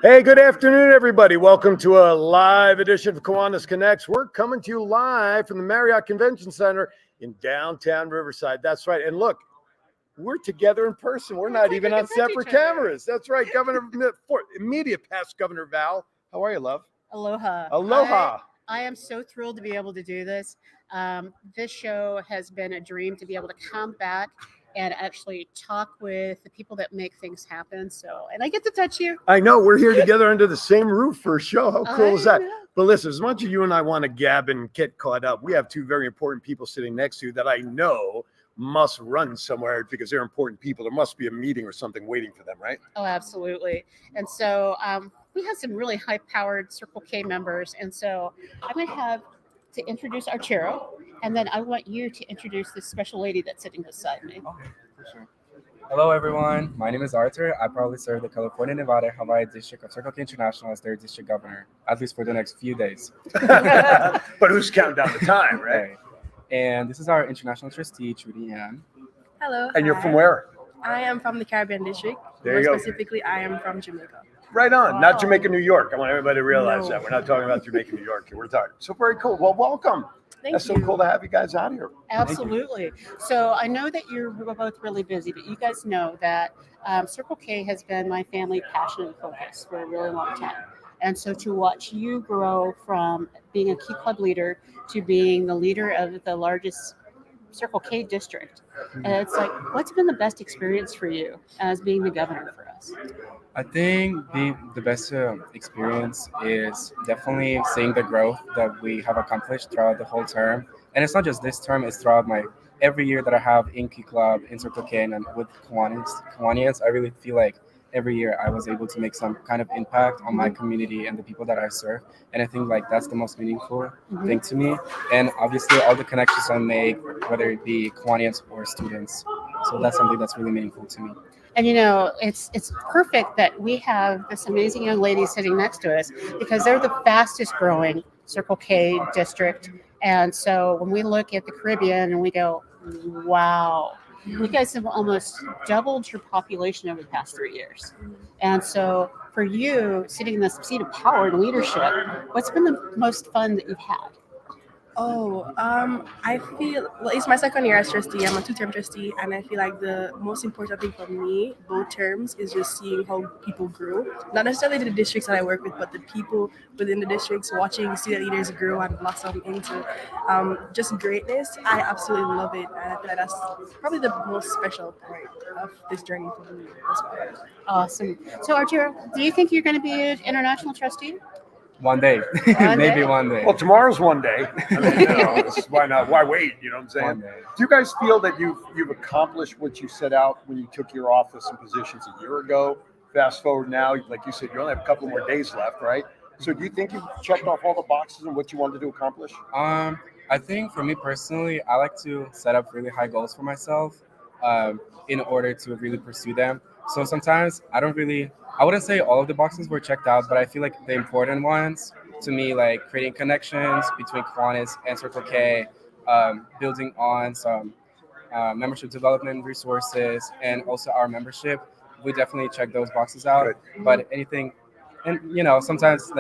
Hey, good afternoon, everybody. Welcome to a live edition of Kiwanis Connects. We're coming to you live from the Marriott Convention Center in downtown Riverside. That's right. And look, we're together in person. We're not even on separate cameras. That's right. Immediate past Governor Val. How are you, love? Aloha. Aloha. I am so thrilled to be able to do this. This show has been a dream to be able to come back and actually talk with the people that make things happen. And I get to touch you. I know we're here together under the same roof for a show. How cool is that? know. But listen, as much as you and I want to gab and get caught up, we have two very important people sitting next to you that I know must run somewhere because they're important people. There must be a meeting or something waiting for them, right? Oh, absolutely. And so we have some really high-powered Circle K members. And so I'm going to have to introduce our Chiro, and then I want you to introduce this special lady that's sitting beside me. Okay, for sure. Hello, everyone. My name is Arthur. I probably serve the California, Nevada, Hawaii district of Circle K International as their district governor, at least for the next few days. But who's counting down the time, right? And this is our international trustee, Trudy Ann. Hello. And you're from where? I am from the Caribbean district. There you go. More specifically, I am from Jamaica. Right on. Wow. Not Jamaica, New York. I want everybody to realize No. that. We're not talking about Jamaica, New York here. We're talking. So very cool. Well, welcome. Thank That's you. so cool to have you guys out here. Absolutely. So I know that you're both really busy, but you guys know that Circle K has been my family passion and focus for a really long time. And so to watch you grow from being a key club leader to being the leader of the largest Circle K district, and it's like, what's been the best experience for you as being the governor for us? I think the best experience is definitely seeing the growth that we have accomplished throughout the whole term. And it's not just this term, it's throughout every year that I have in Key Club, in Circle K, and with Kiwanis. I really feel like every year I was able to make some kind of impact on my community and the people that I serve. And I think that's the most meaningful thing to me. And obviously all the connections I make, whether it be Kiwanis or students. So that's something that's really meaningful to me. And it's perfect that we have this amazing young lady sitting next to us because they're the fastest growing Circle K district. And so when we look at the Caribbean and we go, wow, you guys have almost doubled your population over the past 3 years. And so for you, sitting in this seat of power and leadership, what's been the most fun that you've had? I feel, it's my second year as trustee. I'm a two-term trustee, and I feel like the most important thing for me, both terms, is just seeing how people grow. Not necessarily the districts that I work with, but the people within the districts, watching student leaders grow and blossom into just greatness. I absolutely love it, and I feel like that's probably the most special part of this journey for me as well. Awesome. So Arturo, do you think you're going to be an international trustee? One day, maybe one day. Well, tomorrow's one day. I mean, why not? Why wait? You know what I'm saying? One day. Do you guys feel that you've accomplished what you set out when you took your office and positions a year ago? Fast forward now, like you said, you only have a couple more days left, right? So do you think you've checked off all the boxes and what you wanted to accomplish? I think for me personally, I like to set up really high goals for myself in order to really pursue them. So sometimes I wouldn't say all of the boxes were checked out, but I feel like the important ones to me, like creating connections between Kiwanis and Circle K, building on some membership development resources, and also our membership, we definitely check those boxes out. Good. But anything, and sometimes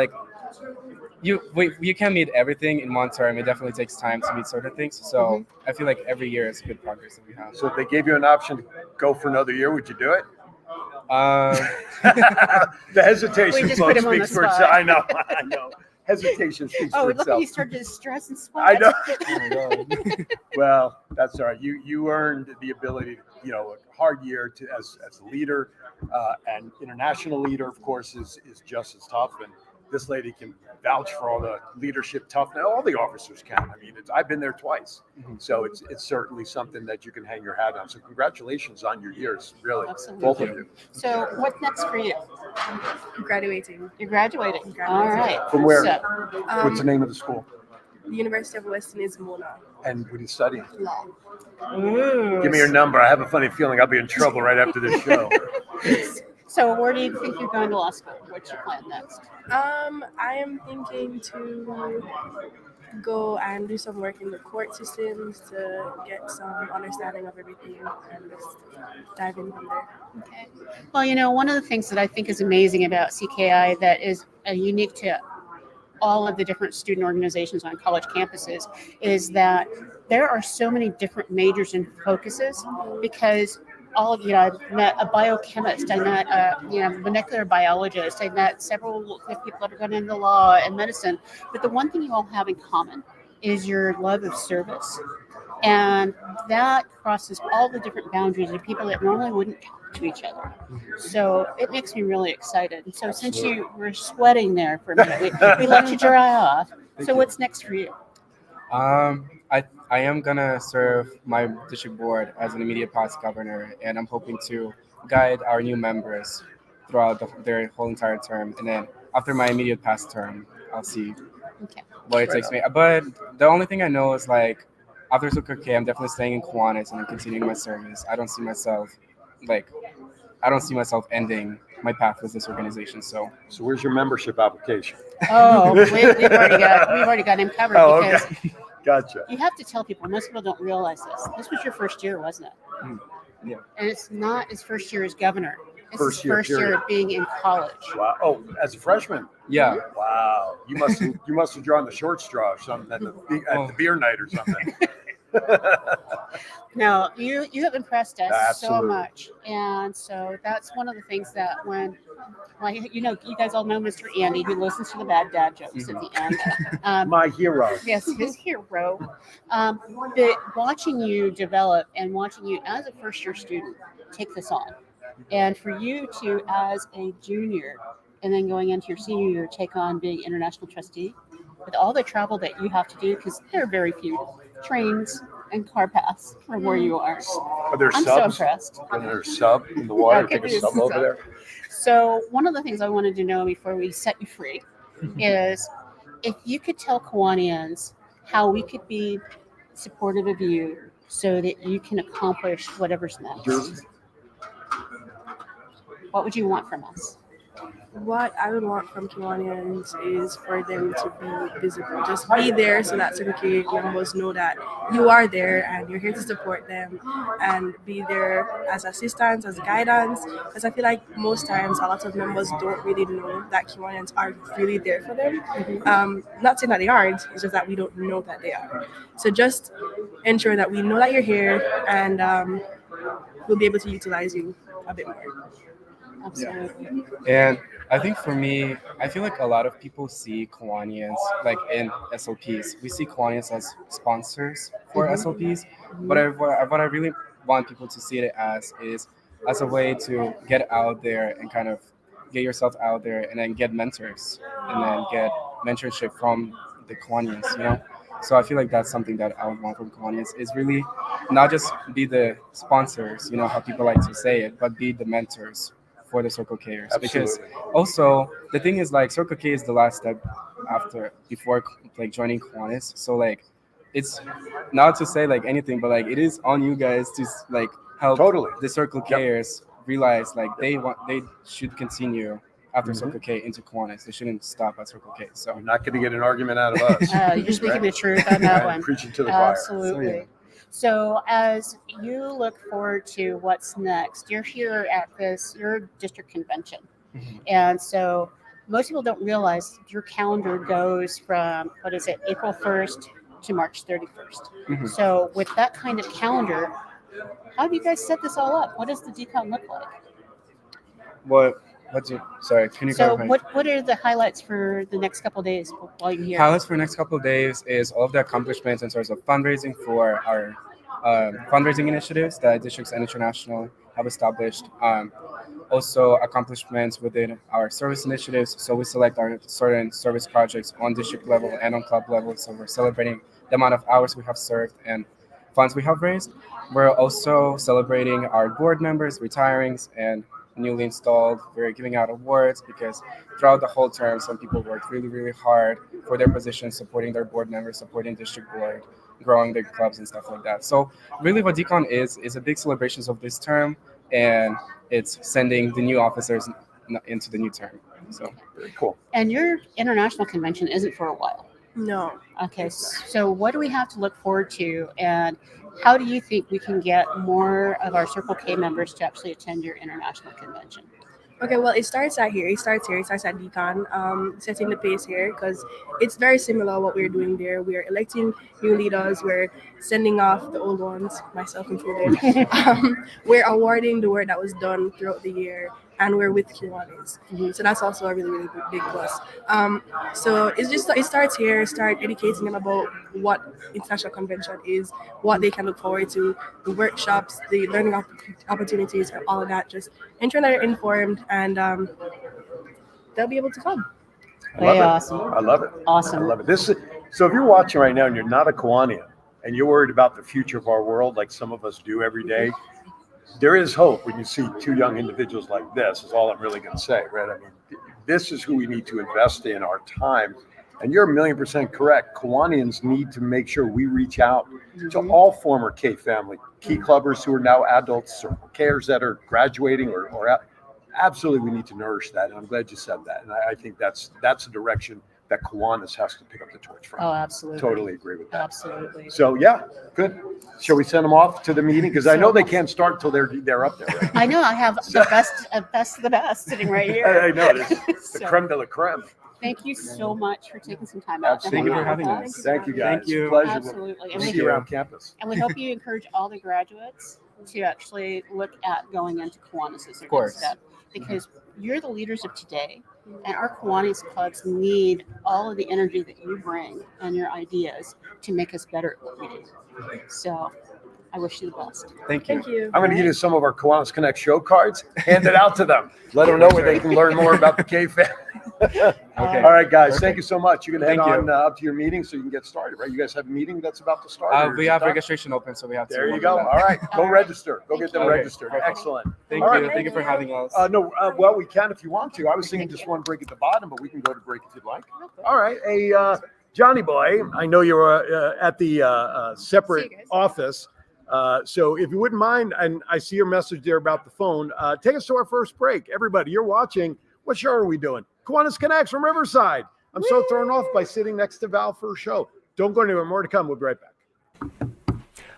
you can't meet everything in one term. It definitely takes time to meet certain things. So I feel like every year is good progress that we have. So if they gave you an option to go for another year, would you do it? The hesitation We just put him on the speaks for itself. spot. I know. Hesitation speaks Oh, for look at itself. you started to stress and sweat. I know. Oh my God. Well, that's all right. You earned the ability, a hard year to as a leader, and international leader, of course, is just as tough. And this lady can vouch for all the leadership toughness. All the officers can. I mean, I've been there twice, so it's certainly something that you can hang your hat on. So congratulations on your years, really, Absolutely. both of you. So what's next for you? Graduating. You're graduating. Graduating. All right. From where? So, What's the name of the school? The University of Western is Mona And what are you studying? Law. ooh. Give me your number. I have a funny feeling I'll be in trouble right after this show. So where do you think you're going to law school? What's your plan next? I am thinking to go and do some work in the court systems to get some understanding of everything and just dive in from there. Okay. Well, one of the things that I think is amazing about CKI that is unique to all of the different student organizations on college campuses is that there are so many different majors and focuses because all of I've met a biochemist, I met a molecular biologist, I met several people that are going into law and medicine, but the one thing you all have in common is your love of service, and that crosses all the different boundaries of people that normally wouldn't talk to each other. So it makes me really excited. And so since you were sweating there for a minute, we let you dry off. So what's next for you? I am gonna serve my district board as an immediate past governor, and I'm hoping to guide our new members throughout their whole entire term. And then after my immediate past term, I'll see Okay. what it takes me. But the only thing I know is like after Circle K, I'm definitely staying in Kiwanis and I'm continuing my service. I don't see myself ending my path with this organization. So where's your membership application? Oh, we've already got him covered because Okay. Gotcha. you have to tell people. Most people don't realize this. This was your first year, wasn't it? Yeah. And it's not his first year as governor. It's First his year, first year period. of being in college. Wow. Oh, as a freshman. Yeah. Wow. You must have drawn the short straw or something at the beer night or something. No, you have impressed us so Absolutely. much, and so that's one of the things that you guys all know Mr. Andy, who listens to the bad dad jokes at the end. My hero. Yes, his hero. But watching you develop and watching you as a first year student take this on, and for you to as a junior and then going into your senior year take on being international trustee with all the travel that you have to do, because there are very few trains and car paths from where you are. Are there I'm so subs? impressed. Are there sub in the water? Okay, Take a there's sub a over sub. there. So one of the things I wanted to know before we set you free is if you could tell Kiwanians how we could be supportive of you so that you can accomplish whatever's next. What would you want from us? What I would want from Kiwanians is for them to be visible. Just be there so that Circle K members know that you are there and you're here to support them, and be there as assistance, as guidance. Because I feel like most times a lot of members don't really know that Kiwanians are really there for them. Not saying that they aren't, it's just that we don't know that they are. So just ensure that we know that you're here, and we'll be able to utilize you a bit more. Absolutely. And I think for me, I feel like a lot of people see Kiwanians like in SLPs. We see Kiwanians as sponsors for SLPs, but what I really want people to see it as is as a way to get out there and kind of get yourself out there and then get mentors and then get mentorship from the Kiwanians. So I feel like that's something that I would want from Kiwanians is really not just be the sponsors, how people like to say it, but be the mentors for the Circle Kers. Because also the thing is like Circle K is the last step before like joining Kiwanis. So like it's not to say like anything, but like it is on you guys to like help the Circle Kers realize like they should continue after Circle K into Kiwanis. They shouldn't stop at Circle K. So You're not going to get an argument out of us. You're speaking the truth on that one. Preaching to the choir. Absolutely. So as you look forward to what's next, you're here at your district convention. And so most people don't realize your calendar goes from, April 1st to March 31st. So with that kind of calendar, how do you guys set this all up? What does the decon look like? Can you So clarify? what are the highlights for the next couple of days while you're here? Highlights for the next couple of days is all of the accomplishments in terms of fundraising for our fundraising initiatives that districts and international have established. Also accomplishments within our service initiatives. So we select our certain service projects on district level and on club level. So we're celebrating the amount of hours we have served and funds we have raised. We're also celebrating our board members, retirings, and newly installed. We're giving out awards because throughout the whole term, some people worked really, really hard for their positions, supporting their board members, supporting district board, growing their clubs and stuff like that. So really what DCON is a big celebration of this term, and it's sending the new officers into the new term. So very cool. And your international convention isn't for a while. No. Okay, so what do we have to look forward to, and how do you think we can get more of our Circle K members to actually attend your international convention? Okay, well, it starts at here. It starts here. It starts at Decon, setting the pace here because it's very similar what we're doing there. We're electing new leaders. We're sending off the old ones, myself included. We're awarding the work that was done throughout the year, and we're with Kiwanis. So that's also a really, really big plus. So it starts here. Start educating them about what international convention is, what they can look forward to, the workshops, the learning opportunities, and all of that. Just ensuring that they're informed and they'll be able to come. I love it. Awesome. I love it. Awesome. I love it. So if you're watching right now and you're not a Kiwanian and you're worried about the future of our world like some of us do every day, there is hope when you see two young individuals like this, is all I'm really going to say, right? I mean, this is who we need to invest in our time. And you're 1,000,000% correct. Kiwanians need to make sure we reach out to all former K family, Key Clubbers who are now adults, or Kers that are graduating or absolutely we need to nourish that. And I'm glad you said that. And I think that's a direction that Kiwanis has to pick up the torch from. Oh, absolutely. Totally agree with that. Absolutely. So yeah, good. Shall we send them off to the meeting? Because I know they can't start until they're up there. Right? I know I have the best of the best sitting right here. I know this, the So, creme de la creme. thank you so much for taking some time out to Absolutely. hang Thank you for out having with us. Thank you guys. Thank you. Pleasure. Absolutely. We'll see you around campus. And we hope you encourage all the graduates to actually look at going into Kiwanis as their course. next step, because you're the leaders of today, and our Kiwanis clubs need all of the energy that you bring and your ideas to make us better at what we do. So I wish you the best. Thank you. Thank you. I'm going to give you some of our Kiwanis Connect show cards. Hand it out to them. Let them know where they can learn more about the K family. Okay. All right, guys. Perfect. Thank you so much. You're going to head Thank on you. up to your meeting so you can get started, right? You guys have a meeting that's about to start? or We is it have done? registration open, so we have to. There you work go. on that. All right. Go All right. register. Go get them Okay. registered. Perfect. Excellent. Thank All you. right. Thank you for having us. No, well, we can if you want to. I was thinking just one break at the bottom, but we can go to break if you'd like. All right. Hey, Johnny boy, I know you're at the separate See you guys. office. So if you wouldn't mind, and I see your message there about the phone, take us to our first break. Everybody, you're watching. What show are we doing? Kiwanis Connects from Riverside. I'm so thrown off by sitting next to Val for a show. Don't go anywhere. More to come. We'll be right back.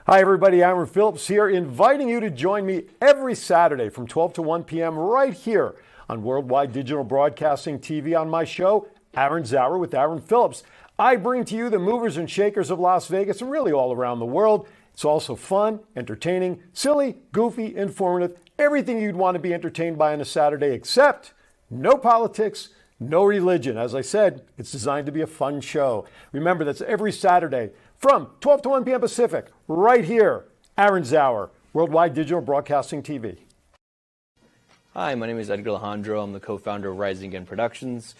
Hi, everybody. Aaron Phillips here, inviting you to join me every Saturday from 12 to 1 p.m. right here on Worldwide Digital Broadcasting TV on my show, Aaron's Hour with Aaron Phillips. I bring to you the movers and shakers of Las Vegas and really all around the world. It's also fun, entertaining, silly, goofy, informative, everything you'd want to be entertained by on a Saturday, except no politics, no religion. As I said, it's designed to be a fun show. Remember, that's every Saturday from 12 to 1 p.m. Pacific, right here, Aaron's Hour, Worldwide Digital Broadcasting TV. Hi, my name is Edgar Alejandro. I'm the co-founder of Rising Again Productions.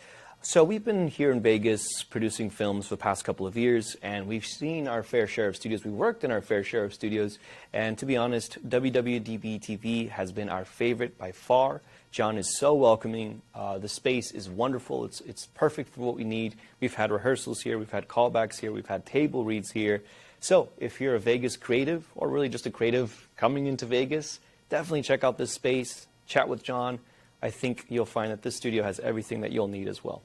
So we've been here in Vegas producing films for the past couple of years, and we've seen our fair share of studios. We've worked in our fair share of studios, and to be honest, WWDB TV has been our favorite by far. John is so welcoming. The space is wonderful. It's perfect for what we need. We've had rehearsals here. We've had callbacks here. We've had table reads here. So if you're a Vegas creative, or really just a creative coming into Vegas, definitely check out this space. Chat with John. I think you'll find that this studio has everything that you'll need as well.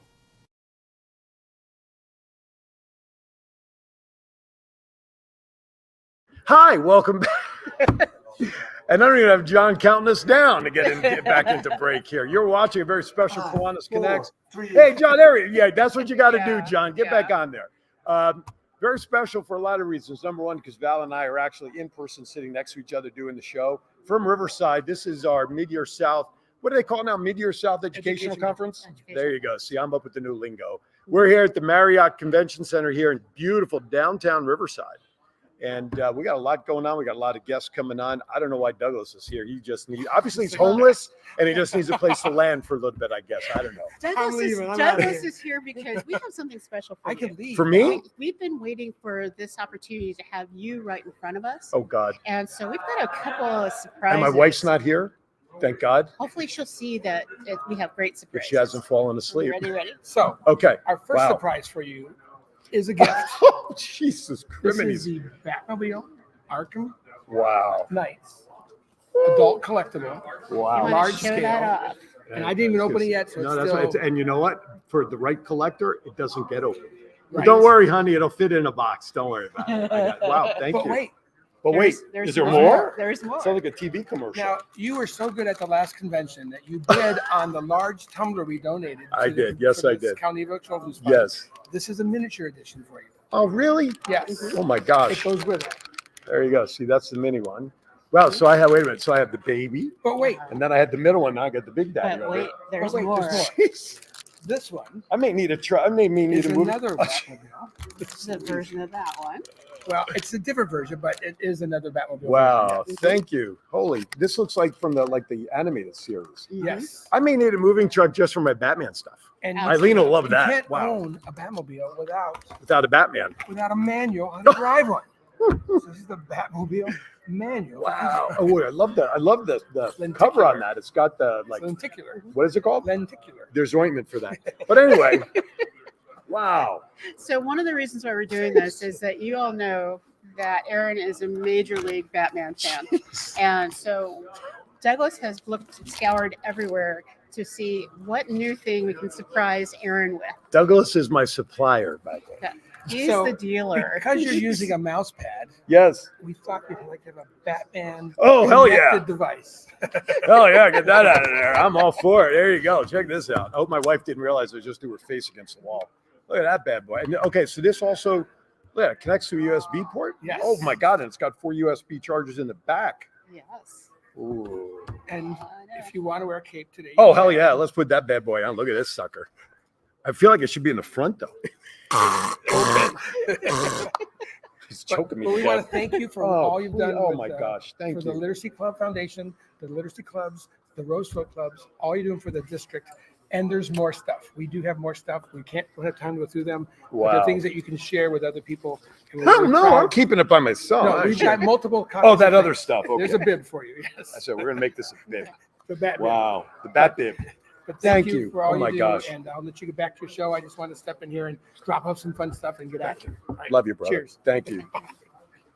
Hi, welcome back. And I don't even have John counting us down to get back into break here. You're watching a very special Kiwanis Connects. Hey, John, there you Yeah, that's what you got to do, John. Get back on there. Very special for a lot of reasons. Number one, because Val and I are actually in person sitting next to each other doing the show. From Riverside, this is our Mid-Year South. What do they call it now? Mid-Year South Educational Conference? There you go. See, I'm up with the new lingo. We're here at the Marriott Convention Center here in beautiful downtown Riverside. And we got a lot going on. We got a lot of guests coming on. I don't know why Douglas is here. He just needs, obviously he's homeless and he just needs a place to land for a little bit, I guess. I don't know. Douglas is here because we have something special for you. For me? We've been waiting for this opportunity to have you right in front of us. Oh, God. And so we've got a couple of surprises. And my wife's not here. Thank God. Hopefully she'll see that we have great If surprises. she hasn't fallen asleep. Ready? So, Okay. our first Wow. surprise for you is a gift. Oh, Jesus This Christ. is the Batmobile Arkham Wow. Knights adult collectible, Wow. You large want to show scale. that off? and I didn't even open it yet. So No, it's that's still, right. And you know what? For the right collector, it doesn't get open. But don't worry, honey. It'll fit in a box. Don't worry about it. Wow, thank But you. wait, But wait, There's is there more. more? There's more. Sounds like a TV commercial. now you were so good at the last convention that you bid on the large tumbler we donated. I to did. The, Yes, for I the did. Calnevo Children's Fund. Yes. This is a miniature edition for you. Oh, really? Yes. Oh my It gosh. goes with it. There you go. See, that's the mini one. Wow. So I have. Wait a minute. So I have the baby, But wait, and then I had the middle one. Now I got the big daddy. But right wait, there's wait, more. there's more. Jeez. This one I may need a try. I may need is to move. another Batmobile. This is a version of that one. Well, it's a different version, but it is another Batmobile. Wow. version, Thank you. Holy. This looks like from the animated series. yes. Yes. I may need a moving truck just for my Batman stuff. And Eileen will love you that. can't Wow. own a Batmobile without Without a Batman. a manual how to drive one. So this is the Batmobile manual. Wow. Oh, I love that. I love the Lenticular. cover on that. It's got the like. Lenticular. What is it called? Lenticular. There's ointment for that. But anyway. Wow. So one of the reasons why we're doing this is that you all know that Aaron is a major league Batman fan. And so Douglas has scoured everywhere to see what new thing we can surprise Aaron with. Douglas is my supplier, by the way. He's So, the dealer. Because you're using a mouse pad, Yes. we thought we'd like to have a Batman Oh, hell yeah. connected device. Oh yeah, get that out of there. I'm all for it. There you go. Check this out. I hope my wife didn't realize I just threw her face against the wall. Look at that bad boy. And, okay, so this also it connects to a USB port. Yes. Oh my God, and it's got 4 USB chargers in the back. Yes. Ooh. And if you want to wear a cape today. Oh hell yeah, let's put that bad boy on. Look at this sucker. I feel like it should be in the front though. He's choking me. But we to want death. to thank you for Oh, all you've done. Oh with, my gosh, thank for you. the Literacy Club Foundation, the Literacy Clubs, the Rosefield Clubs, all you're doing for the district. And there's more stuff. We do have more stuff. We don't have time to go through them. But Wow. there are things that you can share with other people. And we're Hell really no, proud. I'm keeping it by myself. No, we've got multiple copies. Oh, that of other things. stuff. Okay. There's a bib for you. Yes. So we're gonna make this a bib. The Batman. Wow, the bat bib. But Thank thank you. you for all Oh my you do. gosh. And I'll let you get back to your show. I just want to step in here and drop off some fun stuff and get out of here. All right. Love you, brother. Cheers. Thank you.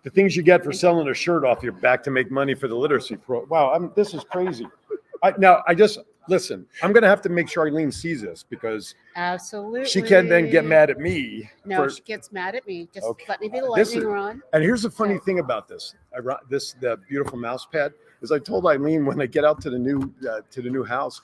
The things you get for selling a shirt off your back to make money for the literacy pro. Wow, this is crazy. Listen. I'm gonna have to make sure Eileen sees this because Absolutely. she can then get mad at me. No, for- she gets mad at me. Just Okay. let me be the This lightning is- rod. And here's the funny thing about this. The beautiful mouse pad is I told Eileen when I get out to the new house,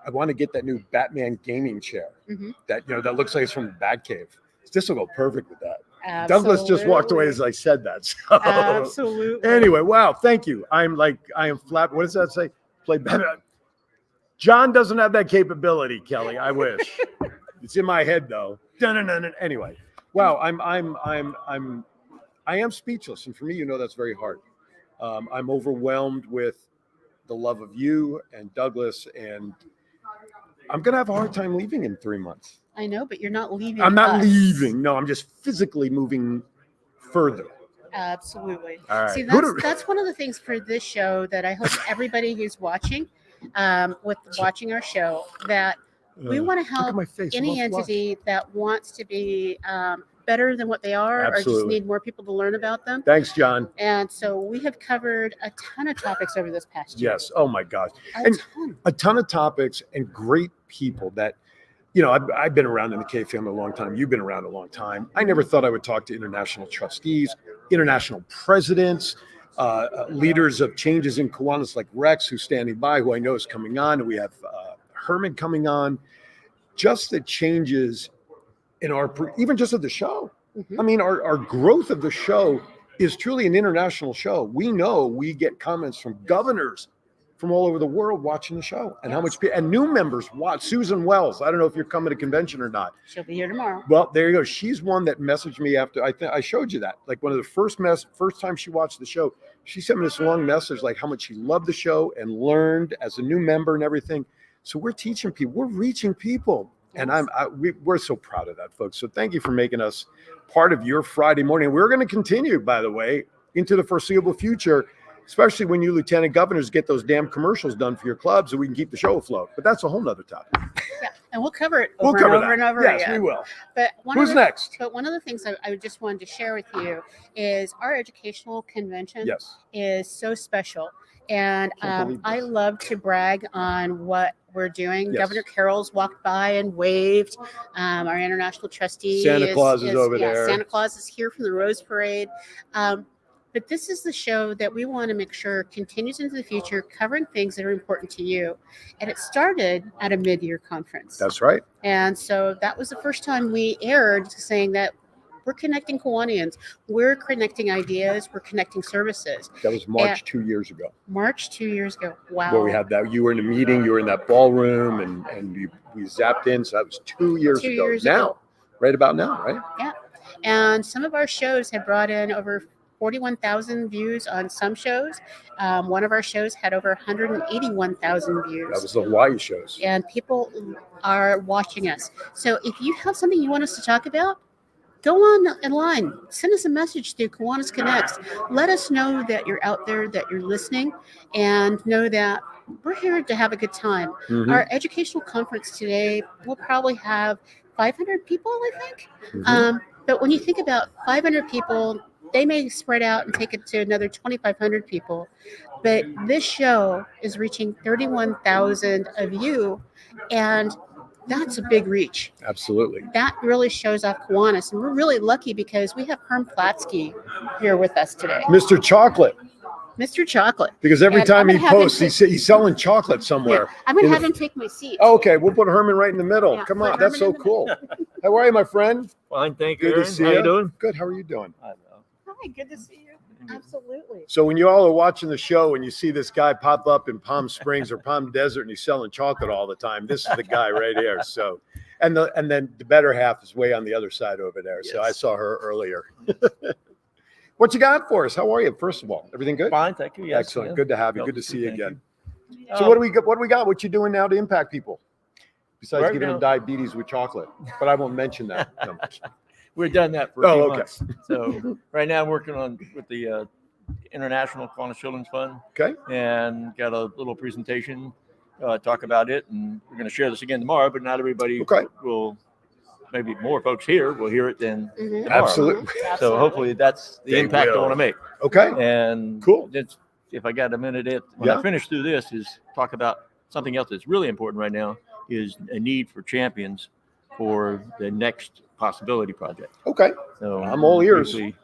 I want to get that new Batman gaming chair. Mhm. That looks like it's from the Batcave. This will go perfect with that. Douglas just walked away as I said that. So. Absolutely. Anyway, wow, thank you. I am flat. What does that say? Play Batman. John doesn't have that capability, Kelly. I wish. It's in my head though. Dun-dun-dun-dun. Anyway, wow. I am speechless, and for me, that's very hard. I'm overwhelmed with the love of you and Douglas, and I'm gonna have a hard time leaving in 3 months. I know, but you're not leaving. I'm not us. leaving. No, I'm just physically moving further. Absolutely. All right. See, Who do- that's one of the things for this show that I hope everybody who's watching, watching our show, that we want to Look at help my face. any I'm all entity that wants to be better than what they are, or just Absolutely. need more people to learn about them. Thanks, John. And so we have covered a ton of topics over this past year. Yes. Oh my gosh. A And ton. a ton of topics and great people that, I've been around in the K family a long time. You've been around a long time. I never thought I would talk to international trustees, international presidents, leaders of changes in Kiwanis like Rex, who's standing by, who I know is coming on. And we have Herman coming on. Just the changes in even just of the show. Mhm. I mean, our growth of the show is truly an international show. We know we get comments from governors from all over the world watching the show, and how much and new members watch. Susan Wells, I don't know if you're coming to convention or not. She'll be here tomorrow. Well, there you go. She's one that messaged me after I showed you that. Like one of the first time she watched the show, she sent me this long message like how much she loved the show and learned as a new member and everything. So we're teaching people, we're reaching people. And we're so proud of that, folks. So thank you for making us part of your Friday morning. We're going to continue, by the way, into the foreseeable future, especially when you lieutenant governors get those damn commercials done for your clubs so we can keep the show afloat. But that's a whole nother topic. Yeah, and we'll cover it We'll over cover and over that. and over Yes, again. we will. But Who's next? But one of the things I just wanted to share with you is our educational convention Yes. is so special. And Can't believe I this. love to brag on what we're doing. Yes. Governor Carroll's walked by and waved. Our international trustee Santa Claus is over there. Santa Claus is here from the Rose Parade. But this is the show that we want to make sure continues into the future, covering things that are important to you. And it started at a mid-year conference. That's right. And so that was the first time we aired, saying that we're connecting Kiwanians. We're connecting ideas. We're connecting services. That was March 2 years ago. March 2 years ago. Wow. Where we had that. You were in a meeting. You were in that ballroom, and we zapped in. So that was 2 years ago. 2 years now, ago. right about now, right? Yeah. And some of our shows have brought in over 41,000 views on some shows. One of our shows had over 181,000 views. That was the Hawaii shows. And people are watching us. So if you have something you want us to talk about, go online, send us a message through Kiwanis Connects. Let us know that you're out there, that you're listening, and know that we're here to have a good time. Mhm. Our educational conference today will probably have 500 people, I think. Mhm. But when you think about 500 people, they may spread out and take it to another 2,500 people. But this show is reaching 31,000 of you, and that's a big reach. Absolutely. That really shows off Kiwanis, and we're really lucky because we have Herm Platsky here with us today. Mr. Chocolate. Mr. Chocolate. Because every And time I'm he gonna have him posts, he's selling chocolate somewhere. Yeah, I'm going In to the- have him take my seat. Oh, okay, we'll put Herman right in the middle. Yeah, Come put on, that's so Herman in the cool. How are you, my friend? Fine, thank you. Good to Aaron. see How you. you doing? Good. How are you doing? I know. Hi, good to see you. Absolutely. So when you all are watching the show and you see this guy pop up in Palm Springs or Palm Desert and he's selling chocolate all the time, this is the guy right here. So, and then the better half is way on the other side over there. So I Yes. saw her earlier. What you got for us? How are you? First of all, everything good? Fine, thank you. Yes, Excellent. yeah. Good to have you. No, Good to see you thank again. you. So what do we got? What do we got? What you doing now to impact people? Besides Right giving them now- diabetes with chocolate, but I won't mention that. No. We've done that for a Oh, few okay. months. So right now I'm working on with the International Kiwanis Children's Fund Okay. and got a little presentation, talk about it. And we're going to share this again tomorrow, but not everybody Okay. will, maybe more folks here will hear it than Mhm. tomorrow. Absolutely. So hopefully that's the They impact will. I want to make. Okay. And Cool. that's, if I got a minute, when Yeah. I finish through this, is talk about something else that's really important right now is a need for champions for the next possibility project. Okay. So I'm all ears. briefly,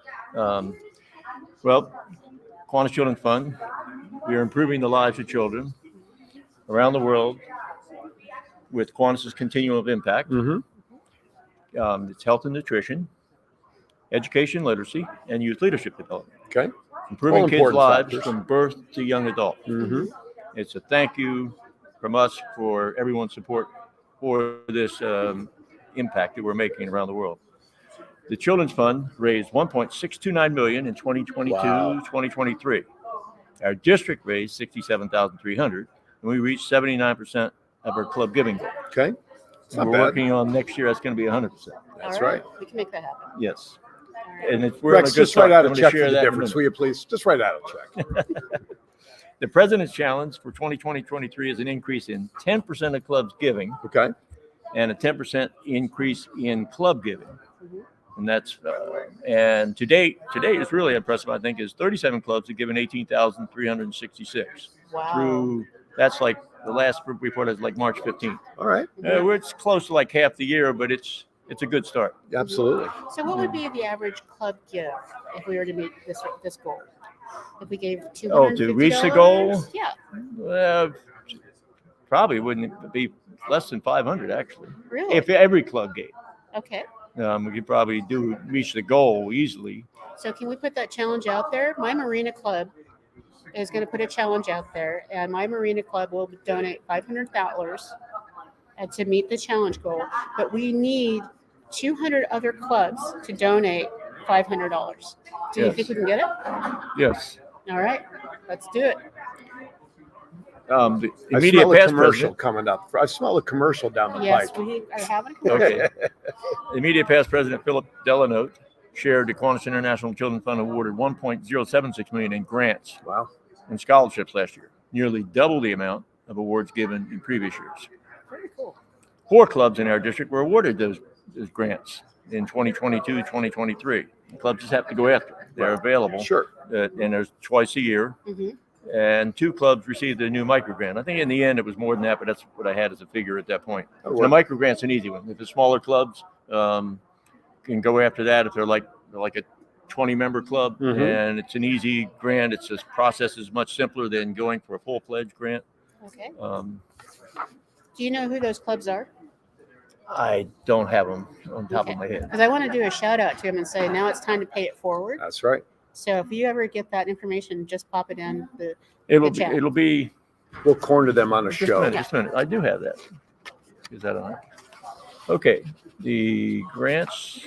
well, Kiwanis Children's Fund, we are improving the lives of children around the world with Kiwanis' continuum of impact. Mm-hmm. It's health and nutrition, education, literacy, and youth leadership development. Okay. Improving All kids' important lives factors. from birth to young adult. Mm-hmm. It's a thank you from us for everyone's support for this impact that we're making around the world. The Children's Fund raised $1.629 million in 2022, Wow. 2023. Our district raised $67,300, and we reached 79% of our club giving goal. Okay. It's And not we're bad. working on next year. That's going to be 100%. That's All right. We can make that happen. Yes. All right. And we're on a Rex, good just write start. out I'm a gonna check for share the that in a difference, minute. will you please? Just write out a check. The President's Challenge for 2023 is an increase in 10% of clubs giving Okay. and a 10% increase in club giving. Mhm. And that's, and today is really impressive, I think, is 37 clubs have given 18,366 Wow. through, that's like the last report is like March 15th. All right. It's close to like half the year, but it's a good start. Absolutely. So what would be the average club give if we were to meet this goal? If we gave $250? Oh, to reach the goal? Yeah, Probably wouldn't be less than 500 actually. really? If every club gave, Okay. we could probably reach the goal easily. So can we put that challenge out there? My Marina Club is going to put a challenge out there, and my Marina Club will donate $500 to meet the challenge goal. But we need 200 other clubs to donate $500. Do you Yes. think we can get it? Yes. All right, let's do it. The I immediate smell a past commercial president. coming up. I smell a commercial down the Yes, pike. we are having a Okay. Immediate past president Philip Delanote shared the Kiwanis International Children's Fund awarded $1.076 million in grants Wow. and scholarships last year, nearly double the amount of awards given in previous years. Very cool. 4 clubs in our district were awarded those grants in 2022, 2023. The clubs just have to go after it. They're available, Sure. and there's twice a year. Mhm. and 2 clubs received a new micro grant. I think in the end it was more than that, but that's what I had as a figure at that point. Oh, So the micro grant's an easy one. If the smaller clubs can go after that, if they're like a 20-member club, and it's an easy grant. It's just process is much simpler than going for a full-fledged grant. Okay. Do you know who those clubs are? I don't have them on top of my head. Because I want to do a shout out to them and say now it's time to pay it forward. That's right. So if you ever get that information, just pop it in the chat. It'll be. We'll corner them on a Just show. just a minute. I do have that. Is that on? Okay. The grants.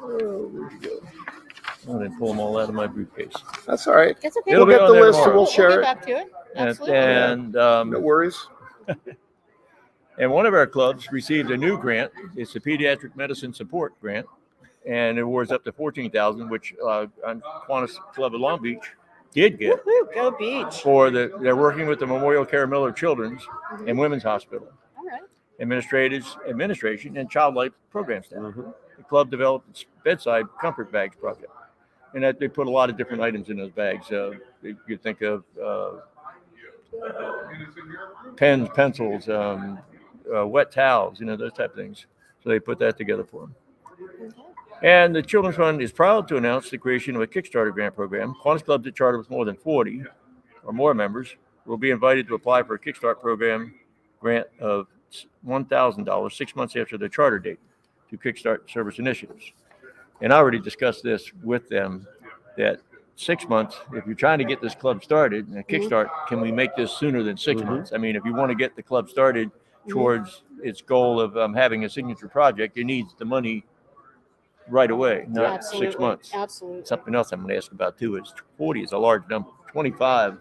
Oh, where'd you go? I didn't pull them all out of my briefcase. That's all right. It's okay. It'll We'll be get on the there list and tomorrow. we'll share get it. back to it. And, Absolutely. No worries. and one of our clubs received a new grant. It's a pediatric medicine support grant, and it awards up to $14,000, which Kiwanis Club of Long Beach did get. Woo-hoo, go Beach. They're working with the Memorial Care Miller Children's and Women's Hospital All right. administration and child life program staff. The club developed its bedside comfort bags project, and that they put a lot of different items in those bags. You think of pens, pencils, wet towels, those type of things. So they put that together for them. Okay. And the Children's Fund is proud to announce the creation of a Kickstarter grant program. Kiwanis clubs that charter with more than 40 or more members will be invited to apply for a Kickstart program grant of $1,000 6 months after their charter date to Kickstart service initiatives. And I already discussed this with them that 6 months, if you're trying to get this club started, and Kickstart, can we make this sooner than 6 months? I mean, if you want to get the club started towards its goal of having a signature project, it needs the money right away, not Absolutely. 6 months. Absolutely. Something else I'm going to ask about too is 40 is a large number. 25,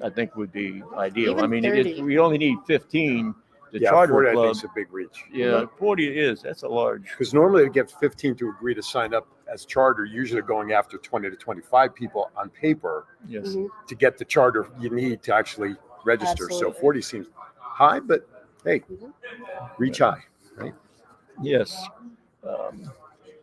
I think, would be ideal. Even I mean, 30. we only need 15 to Yeah, charter 40 a I club. think is a big reach. Yeah, 40 is. That's a large. Because normally it gets 15 to agree to sign up as charter. Usually going after 20 to 25 people on paper Yes. to get the charter you need to actually register. Absolutely. So 40 seems high, but hey, reach high. Right? Yes.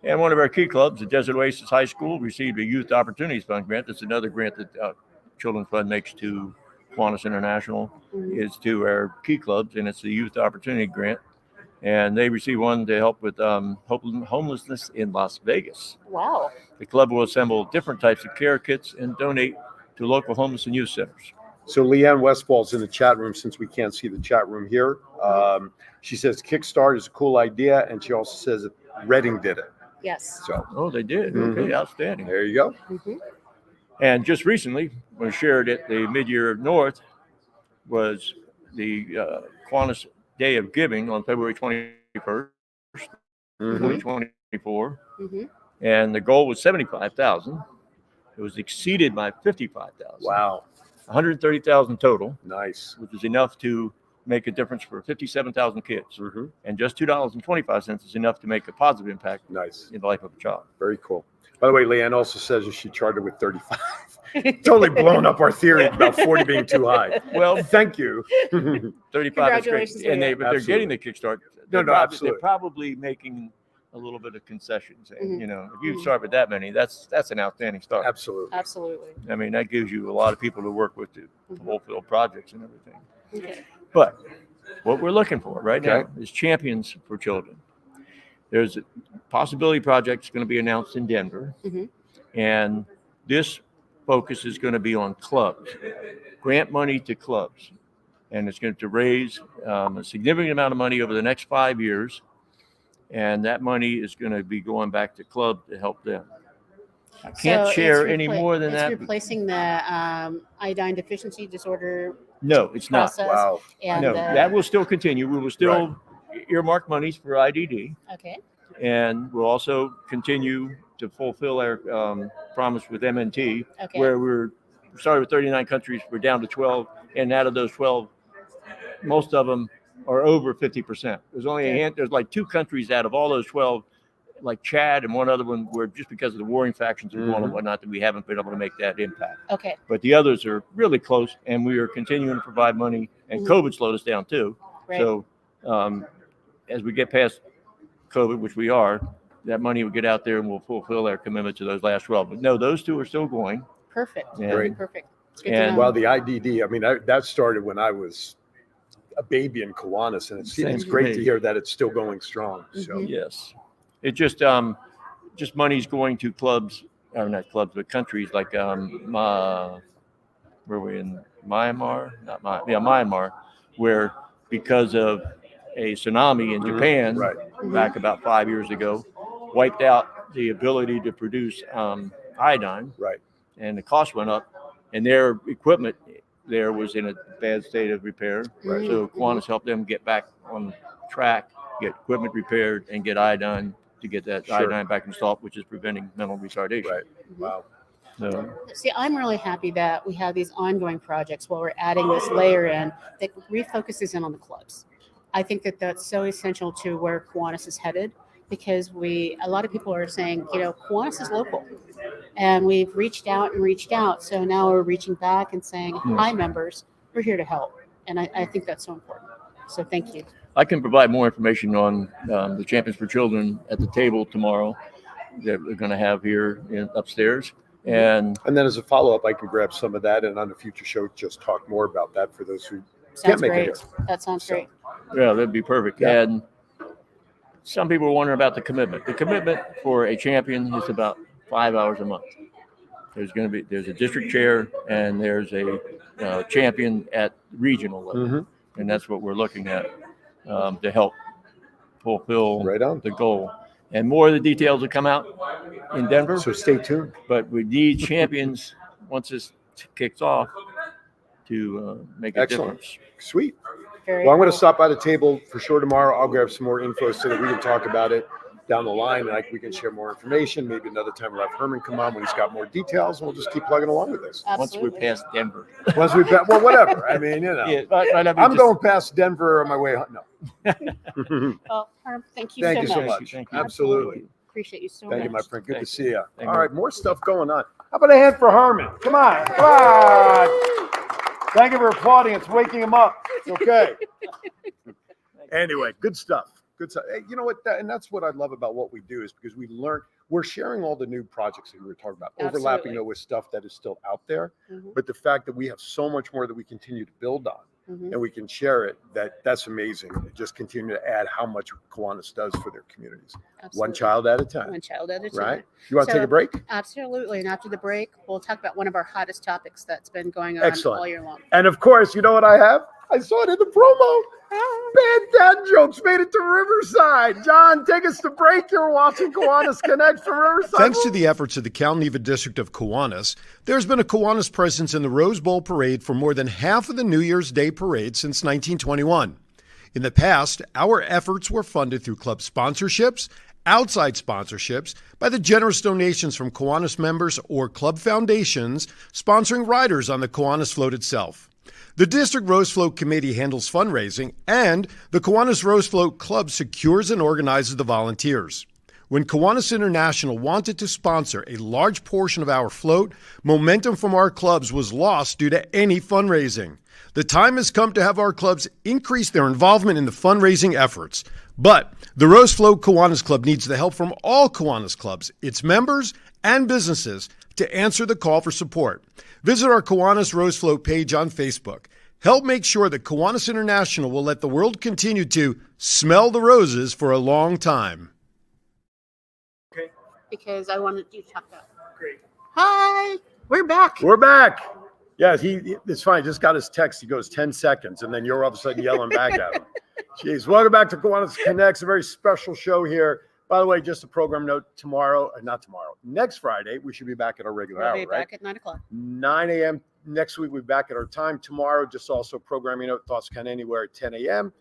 And one of our key clubs, the Desert Oasis High School, received a Youth Opportunities Fund grant. That's another grant that Children's Fund makes to Kiwanis International, is to our key clubs, and it's the Youth Opportunity Grant. And they received one to help with homelessness in Las Vegas. Wow. The club will assemble different types of care kits and donate to local homeless and youth centers. So Leanne Westfall's in the chat room since we can't see the chat room here. She says Kickstart is a cool idea, and she also says that Reading did it. Yes. So Oh, they did. Okay, outstanding. there you go. And just recently, we shared at the Mid-Year North was the Kiwanis Day of Giving on February 21st, 2024. And the goal was 75,000. It was exceeded by 55,000. Wow. 130,000 total, Nice. which is enough to make a difference for 57,000 kids. And just $2.25 is enough to make a positive impact Nice. in the life of a child. Very cool. By the way, Leanne also says that she chartered with 35. Totally blown up our theory about 40 being too high. Well, Thank you. 35 is great. Congratulations, And Leanne. they're getting the Kickstart. They're absolutely. They're probably making a little bit of concessions. And, if you start with that many, that's an outstanding start. Absolutely. Absolutely. I mean, that gives you a lot of people to work with to fulfill projects and everything. Okay. But what we're looking for right now Okay. is champions for children. There's a possibility project going to be announced in Denver. And this focus is going to be on clubs, grant money to clubs. And it's going to raise a significant amount of money over the next 5 years. And that money is going to be going back to clubs to help them. I can't So share it's any more than that. It's replacing the iodine deficiency disorder No, it's not. process. Wow. And No, that will still continue. We will still earmark monies for IDD. okay. And we'll also continue to fulfill our promise with MNT, Okay. where we're started with 39 countries. We're down to 12. And out of those 12, most of them are over 50%. There's only there's like 2 countries out of all those 12, like Chad and one other one, where just because of the warring factions and whatnot, that we haven't been able to make that impact. Okay. But the others are really close, and we are continuing to provide money. And COVID slowed us down too. Right. So as we get past COVID, which we are, that money will get out there and we'll fulfill our commitment to those last 12. But no, those 2 are still going. Perfect. Yeah. Great. Perfect. Good to And know. Well, the IDD, I mean, that started when I was a baby in Kiwanis, and Same it's for great me. to hear that it's still going strong. So, Mhm. yes, it just money's going to clubs, or not clubs, but countries like where we in Myanmar, not Myanmar, where because of a tsunami in Mhm. Japan Right. back about 5 years ago, wiped out the ability to produce iodine, Right. and the cost went up, and their equipment there was in a bad state of repair. Right. So Kiwanis helped them get back on track, get equipment repaired, and get iodine to get that Sure. iodine back installed, which is preventing mental retardation. Right. Wow. So See, I'm really happy that we have these ongoing projects while we're adding this layer in that refocuses in on the clubs. I think that that's so essential to where Kiwanis is headed, because a lot of people are saying, Kiwanis is local, and we've reached out and reached out. So now we're reaching back and saying, hi, members, we're here to help. And I think that's so important. So thank you. I can provide more information on the Champions for Children at the table tomorrow that we're going to have here upstairs. And then as a follow-up, I can grab some of that, and on a future show, just talk more about that for those who can't Sounds make it great. here. That sounds So, great. yeah, that'd be perfect. Yeah. And some people are wondering about the commitment. The commitment for a champion is about 5 hours a month. There's a district chair, and there's a champion at regional level, Mhm. and that's what we're looking at to help fulfill Right on. the goal. And more of the details will come out in Denver. So stay tuned. But we need champions once this kicks off to make a Excellent. difference. Sweet. Very Well, I'm going to cool. stop by the table for sure tomorrow. I'll grab some more info so that we can talk about it down the line, and we can share more information. Maybe another time we'll have Herman come on when he's got more details, and we'll just keep plugging along with this. Once we're Absolutely. past Denver. Once we, well, whatever. I mean, I'm going past Denver on my way home. No. Well, Herm, thank you Thank so you so much. much. Thank you. Absolutely. Appreciate you so Thank much. you, my friend. Good to Thank see you. Thank All you. right, more stuff going on. How about a hand for Herman? Come on. Come on. Thank you for applauding. It's waking him up. It's okay. Anyway, good stuff. Good stuff. Hey, you know what? And that's what I love about what we do, is because we're sharing all the new projects that we were talking about, overlapping Absolutely. though with stuff that is still out there. Mhm. But the fact that we have so much more that we continue to build on, Mhm. and we can share it, that's amazing. Just continue to add how much Kiwanis does for their communities. One Absolutely. child at a time. One child at a time. Right? You want to So- take a break? Absolutely. And after the break, we'll talk about one of our hottest topics that's been going on Excellent. all year long. And of course, you know what I have? I saw it in the promo. Bad dad jokes made it to Riverside. John, take us to break. You're watching Kiwanis Connects from Riverside. Thanks to the efforts of the Cal Neva District of Kiwanis, there's been a Kiwanis presence in the Rose Bowl Parade for more than half of the New Year's Day Parade since 1921. In the past, our efforts were funded through club sponsorships, outside sponsorships, by the generous donations from Kiwanis members or club foundations sponsoring riders on the Kiwanis float itself. The District Rose Float Committee handles fundraising, and the Kiwanis Rose Float Club secures and organizes the volunteers. When Kiwanis International wanted to sponsor a large portion of our float, momentum from our clubs was lost due to any fundraising. The time has come to have our clubs increase their involvement in the fundraising efforts. But the Rose Float Kiwanis Club needs the help from all Kiwanis clubs, its members, and businesses to answer the call for support. Visit our Kiwanis Rose Float page on Facebook. Help make sure that Kiwanis International will let the world continue to smell the roses for a long time. Because I wanted you to talk about. Great. Hi, we're back. We're back. Yeah, it's fine. He just got his text. He goes 10 seconds, and then you're all of a sudden yelling back at him. Jeez, welcome back to Kiwanis Connects, a very special show here. By the way, just a program note, next Friday, we should be back at our regular We'll hour, be right? back at 9 o'clock. 9 a.m. Next week, we'll be back at our time. Tomorrow, just also programming note, Thoughts Can Anywhere at 10 a.m.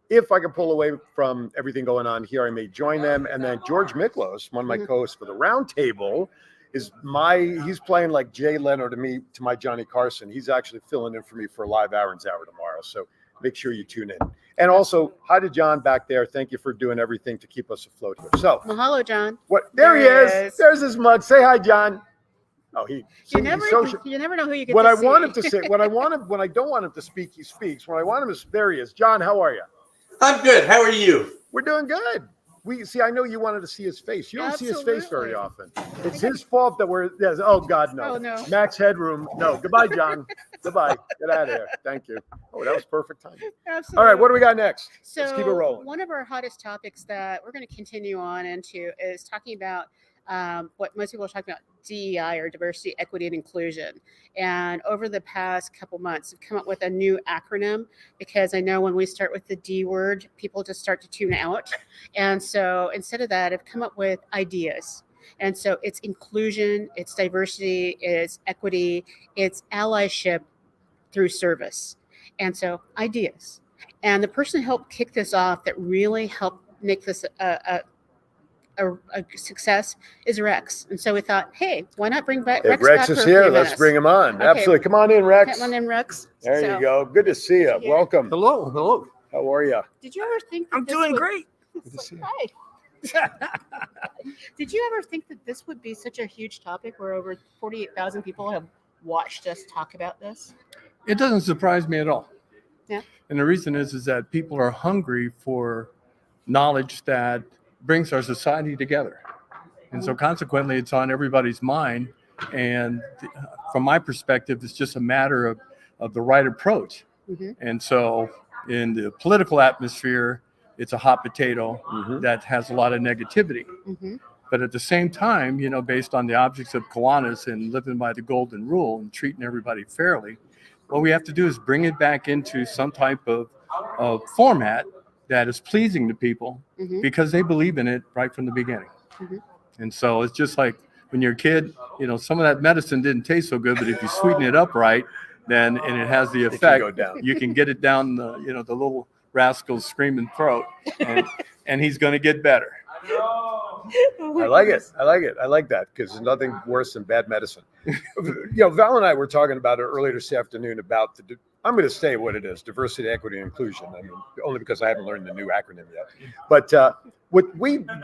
If I can pull away from everything going on here, I may join them. And then George Miklos, one of my co-hosts for the Roundtable, he's playing like Jay Leno to my Johnny Carson. He's actually filling in for me for a live Aaron's Hour tomorrow. So make sure you tune in. And also, hi to John back there. Thank you for doing everything to keep us afloat here. So, Mahalo, John. there he There he is. is. There's his mug. Say hi, John. Oh, You never know who you get when to I see. want him to say, when I don't want him to speak, he speaks. When I want him to, there he is. John, how are you? I'm good. How are you? We're doing good. We see. I know you wanted to see his face. You don't see his face very Absolutely. often. It's his fault that we're. Yes. Oh God, no. Oh, no. Max Headroom. No. Goodbye, John. Goodbye. Get out of here. Thank you. Oh, that was perfect timing. Absolutely. All right. What do we got next? So Let's keep it rolling. one of our hottest topics that we're going to continue on into is talking about what most people are talking about, DEI, or diversity, equity, and inclusion. And over the past couple months, I've come up with a new acronym, because I know when we start with the D word, people just start to tune out. And so instead of that, I've come up with ideas. And so it's inclusion, it's diversity, it's equity, it's allyship through service. And so ideas. And the person who helped kick this off, that really helped make this a success, is Rex. And so we thought, hey, why not bring back Rex? Rex back is for a here. few Let's minutes? bring him on. Okay. Absolutely. Come on in, Rex. Come on in, Rex. There So, you go. Good to see you. Yeah. Welcome. Hello, hello. How are you? Did you ever think that I'm this doing would- great. Good to see you. Hi. Did you ever think that this would be such a huge topic where over 48,000 people have watched us talk about this? It doesn't surprise me at all. Yeah. And the reason is that people are hungry for knowledge that brings our society together. And so consequently, it's on everybody's mind. And from my perspective, it's just a matter of the right approach. Mhm. And so in the political atmosphere, it's a hot potato that has a lot of negativity. Mhm. But at the same time, you know, based on the objects of Kiwanis and living by the golden rule and treating everybody fairly, what we have to do is bring it back into some type of format that is pleasing to people Mhm. because they believe in it right from the beginning. Mhm. And so it's just like when you're a kid, you know, some of that medicine didn't taste so good, but if you sweeten it up right, then and it has the It can effect, go down. you can get it down the, you know, the little rascal's screaming throat, and he's going to get better. I like it. I like it. I like that, because there's nothing worse than bad medicine. Val and I were talking about it earlier this afternoon about I'm going to say what it is: diversity, equity, and inclusion. I mean, only because I haven't learned the new acronym yet. But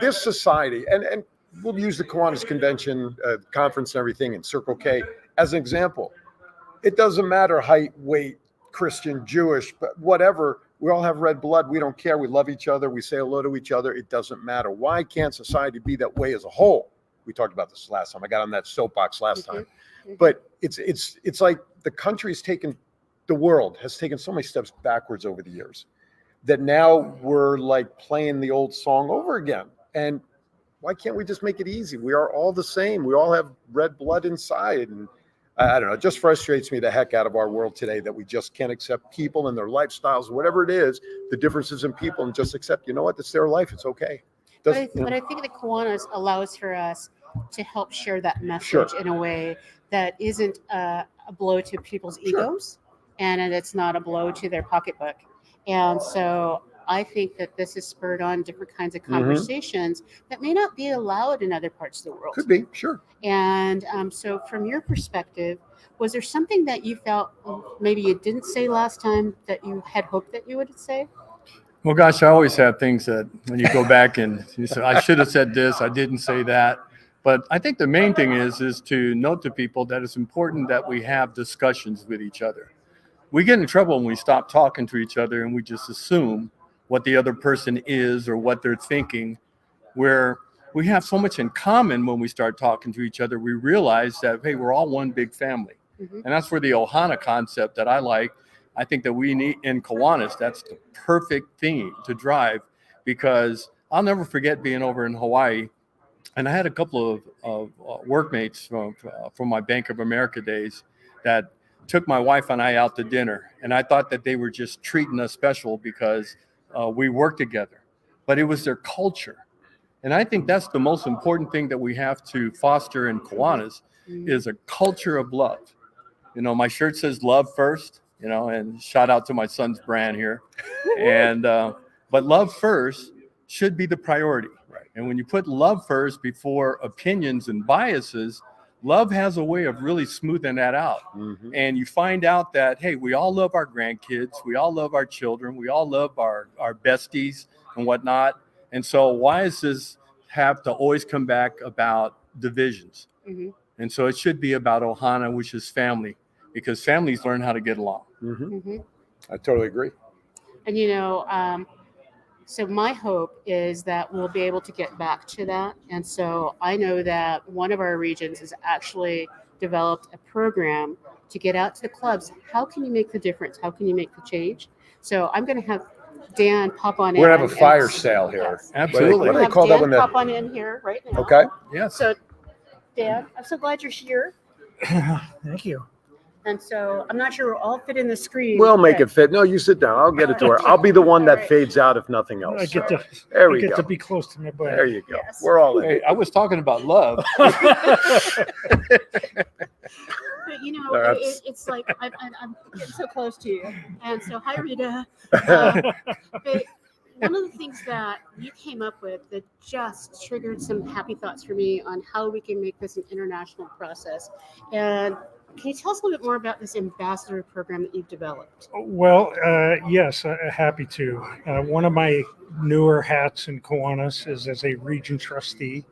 this society, and we'll use the Kiwanis Convention conference and everything, and Circle K as an example. It doesn't matter height, weight, Christian, Jewish, but whatever. We all have red blood. We don't care. We love each other. We say hello to each other. It doesn't matter. Why can't society be that way as a whole? We talked about this last time. I got on that soapbox last time. But it's like the world has taken so many steps backwards over the years that now we're like playing the old song over again. And why can't we just make it easy? We are all the same. We all have red blood inside. And I don't know, it just frustrates me the heck out of our world today that we just can't accept people and their lifestyles, whatever it is, the differences in people, and just accept, you know what, it's their life. It's okay. But I think the Kiwanis allows for us to help share that message Sure. in a way that isn't a blow to people's egos, and it's not a blow to their pocketbook. And so I think that this has spurred on different kinds of conversations that may not be allowed in other parts of the world. Could be, sure. And so from your perspective, was there something that you felt maybe you didn't say last time that you had hoped that you would say? Well, gosh, I always have things that when you go back and you say, I should have said this, I didn't say that. But I think the main thing is to note to people that it's important that we have discussions with each other. We get in trouble when we stop talking to each other and we just assume what the other person is or what they're thinking, where we have so much in common when we start talking to each other. We realize that, hey, we're all one big family. And that's where the Ohana concept that I like, I think that we need in Kiwanis, that's the perfect thing to drive, because I'll never forget being over in Hawaii. And I had a couple of workmates from my Bank of America days that took my wife and I out to dinner. And I thought that they were just treating us special because we worked together. But it was their culture. And I think that's the most important thing that we have to foster in Kiwanis is a culture of love. You know, my shirt says love first, you know, and shout out to my son's brand here. And but love first should be the priority. Right. And when you put love first before opinions and biases, love has a way of really smoothing that out. And you find out that, hey, we all love our grandkids. We all love our children. We all love our besties and whatnot. And so why does this have to always come back about divisions? And so it should be about Ohana, which is family, because families learn how to get along. I totally agree. And, you know, So my hope is that we'll be able to get back to that. And so I know that one of our regions has actually developed a program to get out to the clubs. How can you make the difference? How can you make the change? So I'm going to have Dan pop on in. We're gonna have a fire and- sale here. Yes. Absolutely. What do they Have call that Dan when the? pop on in here right now. Okay. Yes. So Dan, I'm so glad you're here. Thank you. And so I'm not sure we'll all fit in the screen. We'll make but- it fit. No, you sit down. I'll get it to her. I'll be the one that Alright. fades out if nothing else. I get to There I we get go. to be close to my buddy. There you go. Yes. We're all in. Hey, I was talking about love. But you know, That's- it's like I'm getting so close to you. And so, hi, Rita. But one of the things that you came up with that just triggered some happy thoughts for me on how we can make this an international process. And can you tell us a little bit more about this ambassador program that you've developed? Well, yes, happy to. One of my newer hats in Kiwanis is as a region trustee.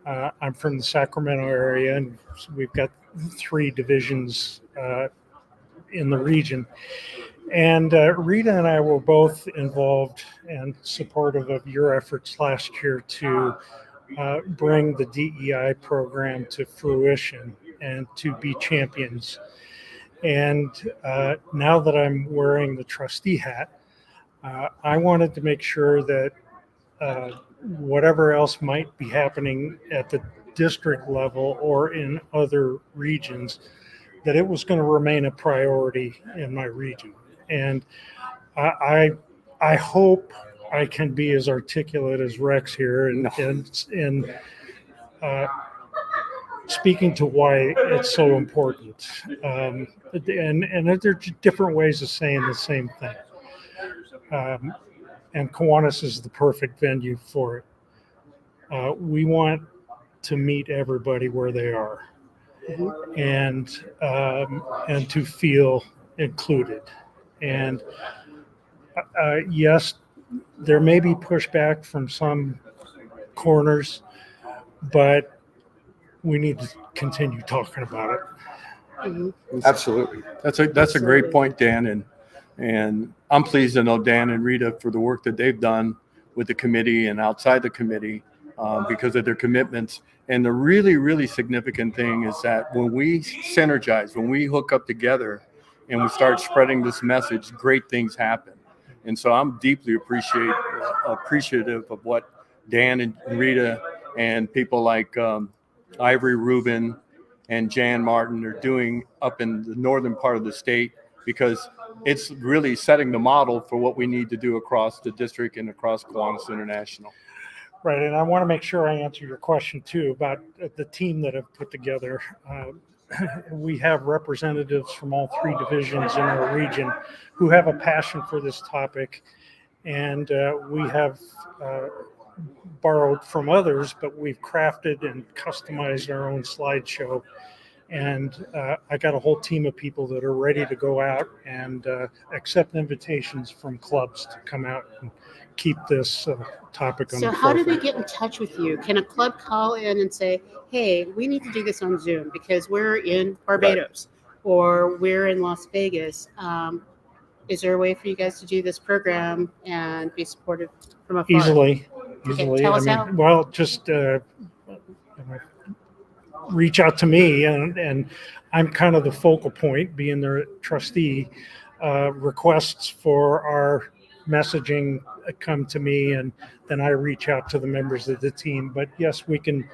I'm from the Sacramento area, and we've got 3 divisions in the region. And Rita and I were both involved and supportive of your efforts last year to bring the DEI program to fruition and to be champions. And now that I'm wearing the trustee hat, I wanted to make sure that whatever else might be happening at the district level or in other regions, that it was going to remain a priority in my region. And I hope I can be as articulate as Rex here and speaking to why it's so important. And there are different ways of saying the same thing. And Kiwanis is the perfect venue for it. We want to meet everybody where they are, and to feel included. And yes, there may be pushback from some corners, but we need to continue talking about it. Absolutely. That's a great point, Dan, and I'm pleased to know Dan and Rita for the work that they've done with the committee and outside the committee because of their commitments. And the really, really significant thing is that when we synergize, when we hook up together and we start spreading this message, great things happen. And so I'm deeply appreciative of what Dan and Rita and people like Ivory Rubin and Jan Martin are doing up in the northern part of the state, because it's really setting the model for what we need to do across the district and across Kiwanis International. Right, and I want to make sure I answer your question too about the team that I've put together. We have representatives from all 3 divisions in our region who have a passion for this topic, and we have borrowed from others, but we've crafted and customized our own slideshow. And I got a whole team of people that are ready to go out and accept invitations from clubs to come out and keep this topic on the So how do they forefront. get in touch with you? Can a club call in and say, hey, we need to do this on Zoom because we're in Barbados or we're in Las Vegas? Is there a way for you guys to do this program and be supportive from afar? Easily. tell us how. Well, just reach out to me, and I'm kind of the focal point, being the trustee. Requests for our messaging come to me, and then I reach out to the members of the team. But yes, we can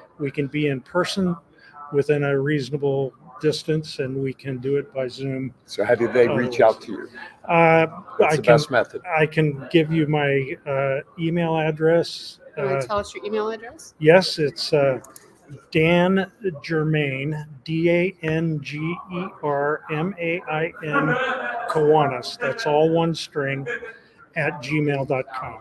be in person within a reasonable distance, and we can do it by Zoom. So how did they reach out to you? What's the best method? I can give you my email address. You want to tell us your email address? Yes, it's Dan Germain, DANGERMAIN, Kiwanis. That's all one string, at gmail.com.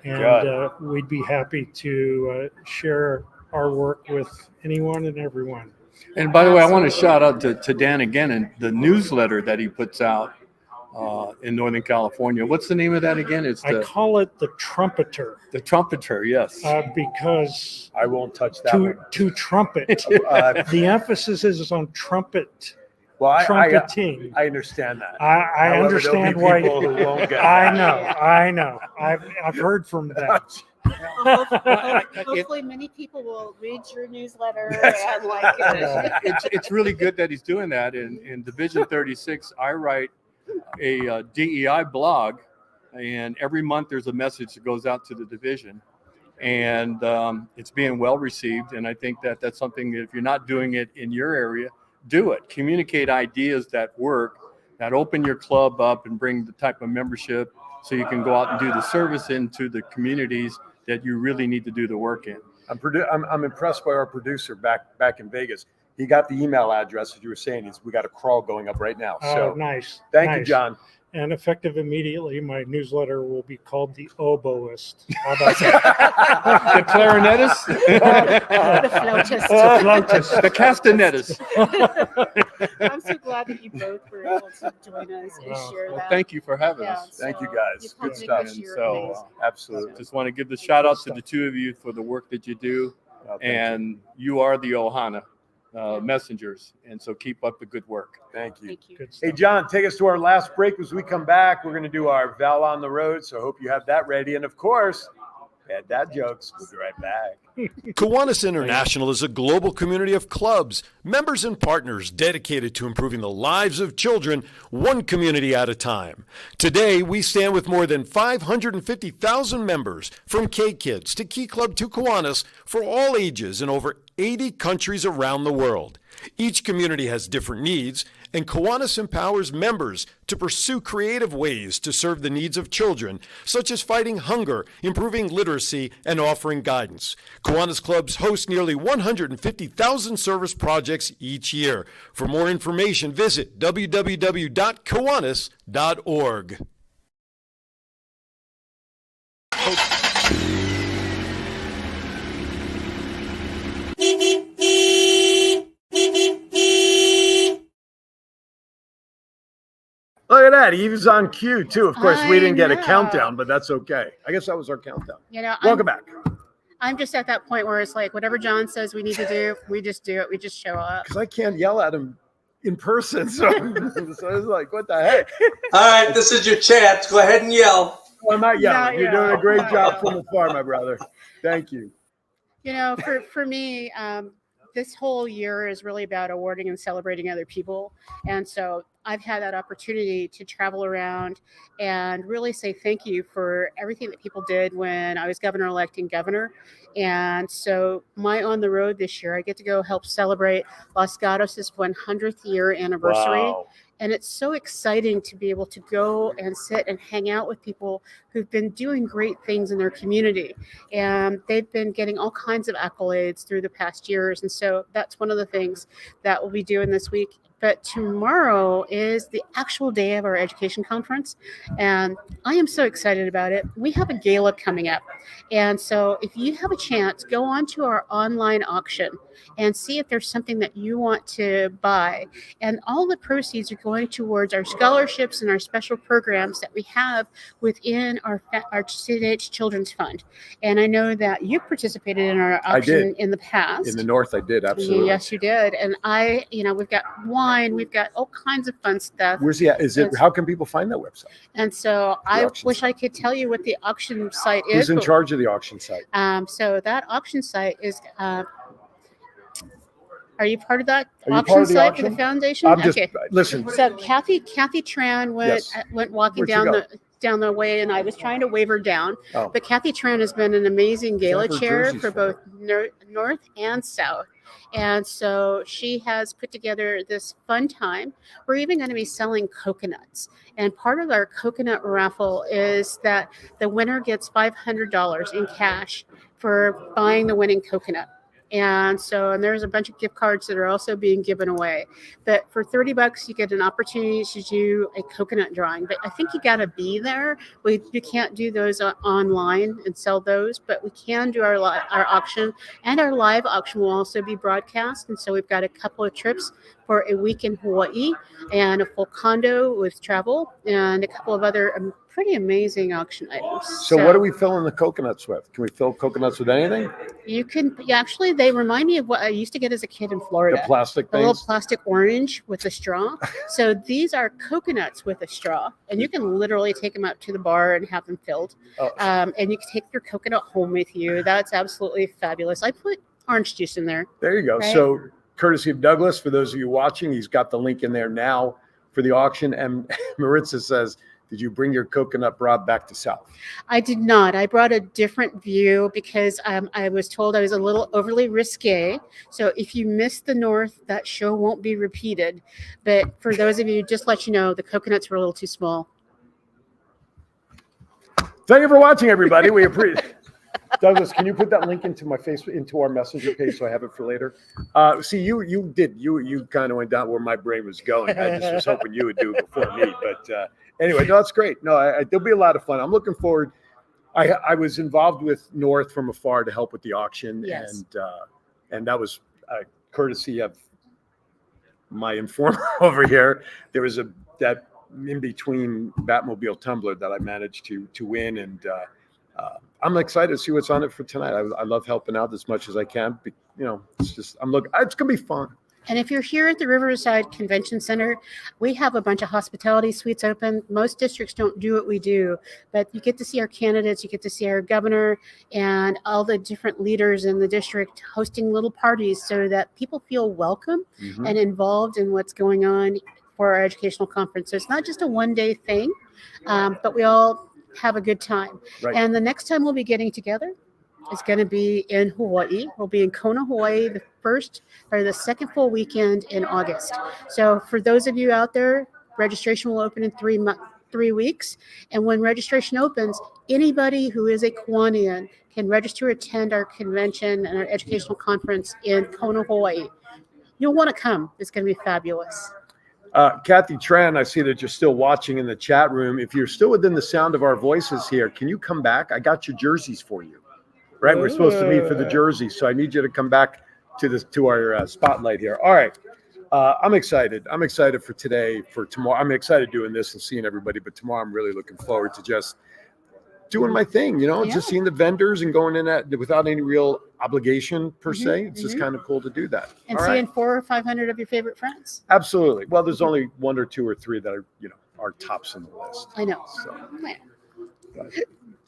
And we'd be happy to share our work with anyone and everyone. And by the way, I want to shout out to Dan again and the newsletter that he puts out in Northern California. What's the name of that again? It's I call it the Trumpeter. The Trumpeter, yes. Because I won't touch that one. to trumpet. The emphasis is on trumpet Well, trumpeting. I understand that. I However, there'll be understand why. people who won't get I that. know. I've heard from them. Hopefully, many people will read your newsletter and like it. It's really good that he's doing that. In Division 36, I write a DEI blog, and every month there's a message that goes out to the division, and it's being well received. And I think that that's something that if you're not doing it in your area, do it. Communicate ideas that work, that open your club up and bring the type of membership so you can go out and do the service into the communities that you really need to do the work in. I'm impressed by our producer back in Vegas. He got the email address, as you were saying. We got a crawl going up right now. So nice. Thank you, John. And effective immediately, my newsletter will be called The Oboist. How about that? The clarinetist? The flautist. The flautist. The castanetist. I'm so glad that you both were able to join us and share Well, that. thank you for having Yeah, us. Thank you, so guys. you've Good helped stuff. make this year So, amazing. Absolutely. Just want to give the shout out to the two of you for the work that you do. Thank And you are the Ohana messengers. And so keep up the good work. Thank you. Thank you. Good Hey, stuff. John, take us to our last break. As we come back, we're going to do our Val on the Road. So I hope you have that ready. And of course, bad dad jokes. We'll be right back. Kiwanis International is a global community of clubs, members, and partners dedicated to improving the lives of children one community at a time. Today, we stand with more than 550,000 members, from K-Kids to Key Club to Kiwanis, for all ages in over 80 countries around the world. Each community has different needs, and Kiwanis empowers members to pursue creative ways to serve the needs of children, such as fighting hunger, improving literacy, and offering guidance. Kiwanis clubs host nearly 150,000 service projects each year. For more information, visit www.kiwanis.org. Look at that. He was on cue, too. Of course, we I didn't get a know. countdown, but that's okay. I guess that was our countdown. You know, Welcome back. I'm just at that point where it's like whatever John says we need to do, we just do it. We just show up. Because I can't yell at him in person. So it's like, what the heck? All right, this is your chance. Go ahead and yell. Well, I'm not yelling. Not You're doing a yell. great Not job yell. from afar, my brother. Thank you. You know, for me, this whole year is really about awarding and celebrating other people. And so I've had that opportunity to travel around and really say thank you for everything that people did when I was governor-elect and governor. And so my On the Road this year, I get to go help celebrate Los Gatos' 100th year anniversary. Wow. And it's so exciting to be able to go and sit and hang out with people who've been doing great things in their community. And they've been getting all kinds of accolades through the past years. And so that's one of the things that we'll be doing this week. But tomorrow is the actual day of our education conference. And I am so excited about it. We have a gala coming up. And so if you have a chance, go on to our online auction and see if there's something that you want to buy. And all the proceeds are going towards our scholarships and our special programs that we have within our CNH Children's Fund. And I know that you participated in our auction in the past. In the north, I did. Absolutely. Yes, you did. And we've got wine, we've got all kinds of fun stuff. Where's the, is it, how can people find that website? And so I auction wish I could tell you what the auction site is. Who's in but- charge of the auction site? So that auction site is, are you part of that Are you auction part of the site for auction? the foundation? I'm just, Okay. listen, So Kathy Tran Yes. went walking Where'd she down go? down the way, and I was trying to wave her down. Oh. But Kathy Tran has been an amazing gala where chair Jersey's for from. both North and South. And so she has put together this fun time. We're even going to be selling coconuts. And part of our coconut raffle is that the winner gets $500 in cash for buying the winning coconut. And there's a bunch of gift cards that are also being given away. But for $30, you get an opportunity to do a coconut drawing. But I think you got to be there. We can't do those online and sell those, but we can do our auction, and our live auction will also be broadcast. And so we've got a couple of trips for a week in Hawaii and a full condo with travel and a couple of other pretty amazing auction items. So what are we filling the coconuts with? Can we fill coconuts with anything? You can actually. They remind me of what I used to get as a kid in Florida. The plastic The little things? plastic orange with a straw. So these are coconuts with a straw, and you can literally take them out to the bar and have them filled. Oh. And you can take your coconut home with you. That's absolutely fabulous. I put orange juice in there. There you go. Right? So courtesy of Douglas, for those of you watching, he's got the link in there now for the auction. And Maritza says, did you bring your coconut bra back to South? I did not. I brought a different view because I was told I was a little overly risque. So if you missed the North, that show won't be repeated. But for those of you, just let you know, the coconuts were a little too small. Thank you for watching, everybody. We appreciate. Douglas, can you put that link into into our messenger page so I have it for later? See, you kind of went down where my brain was going. I just was hoping you would do it before me, but anyway, no, it's great. No, there'll be a lot of fun. I'm looking forward. I was involved with North from afar to help with the auction, Yes. and that was courtesy of my informer over here. There was that in between Batmobile tumbler that I managed to win, and I'm excited to see what's on it for tonight. I love helping out as much as I can. It's just it's gonna be fun. And if you're here at the Riverside Convention Center, we have a bunch of hospitality suites open. Most districts don't do what we do, but you get to see our candidates, you get to see our governor and all the different leaders in the district hosting little parties so that people feel welcome and involved in what's going on for our educational conference. So it's not just a one-day thing, but we all have a good time. Right. And the next time we'll be getting together is going to be in Hawaii. We'll be in Kona, Hawaii, the second full weekend in August. So for those of you out there, registration will open in 3 weeks. And when registration opens, anybody who is a Kiwanian can register to attend our convention and our educational conference in Kona, Hawaii. You'll want to come. It's going to be fabulous. Kathy Tran, I see that you're still watching in the chat room. If you're still within the sound of our voices here, can you come back? I got your jerseys for you. Right, we're supposed to meet for the jerseys, so I need you to come back to our spotlight here. All right, I'm excited. I'm excited for today, for tomorrow. I'm excited doing this and seeing everybody, but tomorrow I'm really looking forward to just doing my thing. Just seeing the vendors and going in without any real obligation per se. It's just kind of cool to do that. And All seeing right. 400 or 500 of your favorite friends. Absolutely. Well, there's only 1 or 2 or 3 that are tops on the list. I know. So, Yeah. but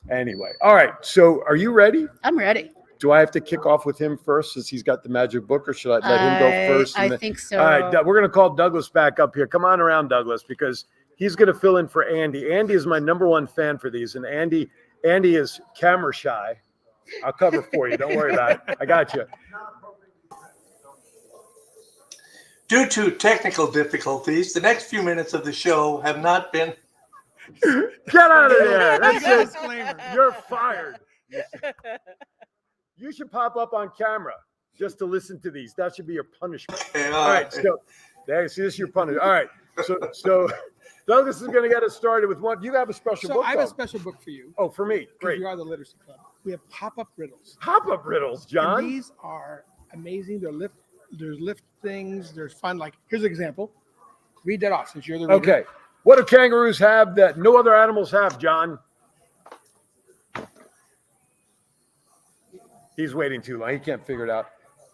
anyway, all right. So, are you ready? I'm ready. Do I have to kick off with him first since he's got the magic book, or should I let him go first? I think so. All right, we're going to call Douglas back up here. Come on around, Douglas, because he's going to fill in for Andy. Andy is my #1 fan for these, and Andy is camera shy. I'll cover for you. Don't worry about it. I got you. Due to technical difficulties, the next few minutes of the show have not been. Get out of there. That's it. You're fired. You should pop up on camera just to listen to these. That should be your punishment. Okay, All right. So, there, see, this is your punishment. All right. So Douglas is going to get us started with one. You have a special So book. I have a though. special book for you. Oh, for me. 'Cause Great. You are the Literacy Club. We have pop-up riddles. Pop-up riddles, John. And these are amazing. There's lift things. There's fun. Like, here's an example. Read that off since you're the reader. Okay. What do kangaroos have that no other animals have, John? He's waiting too long. He can't figure it out.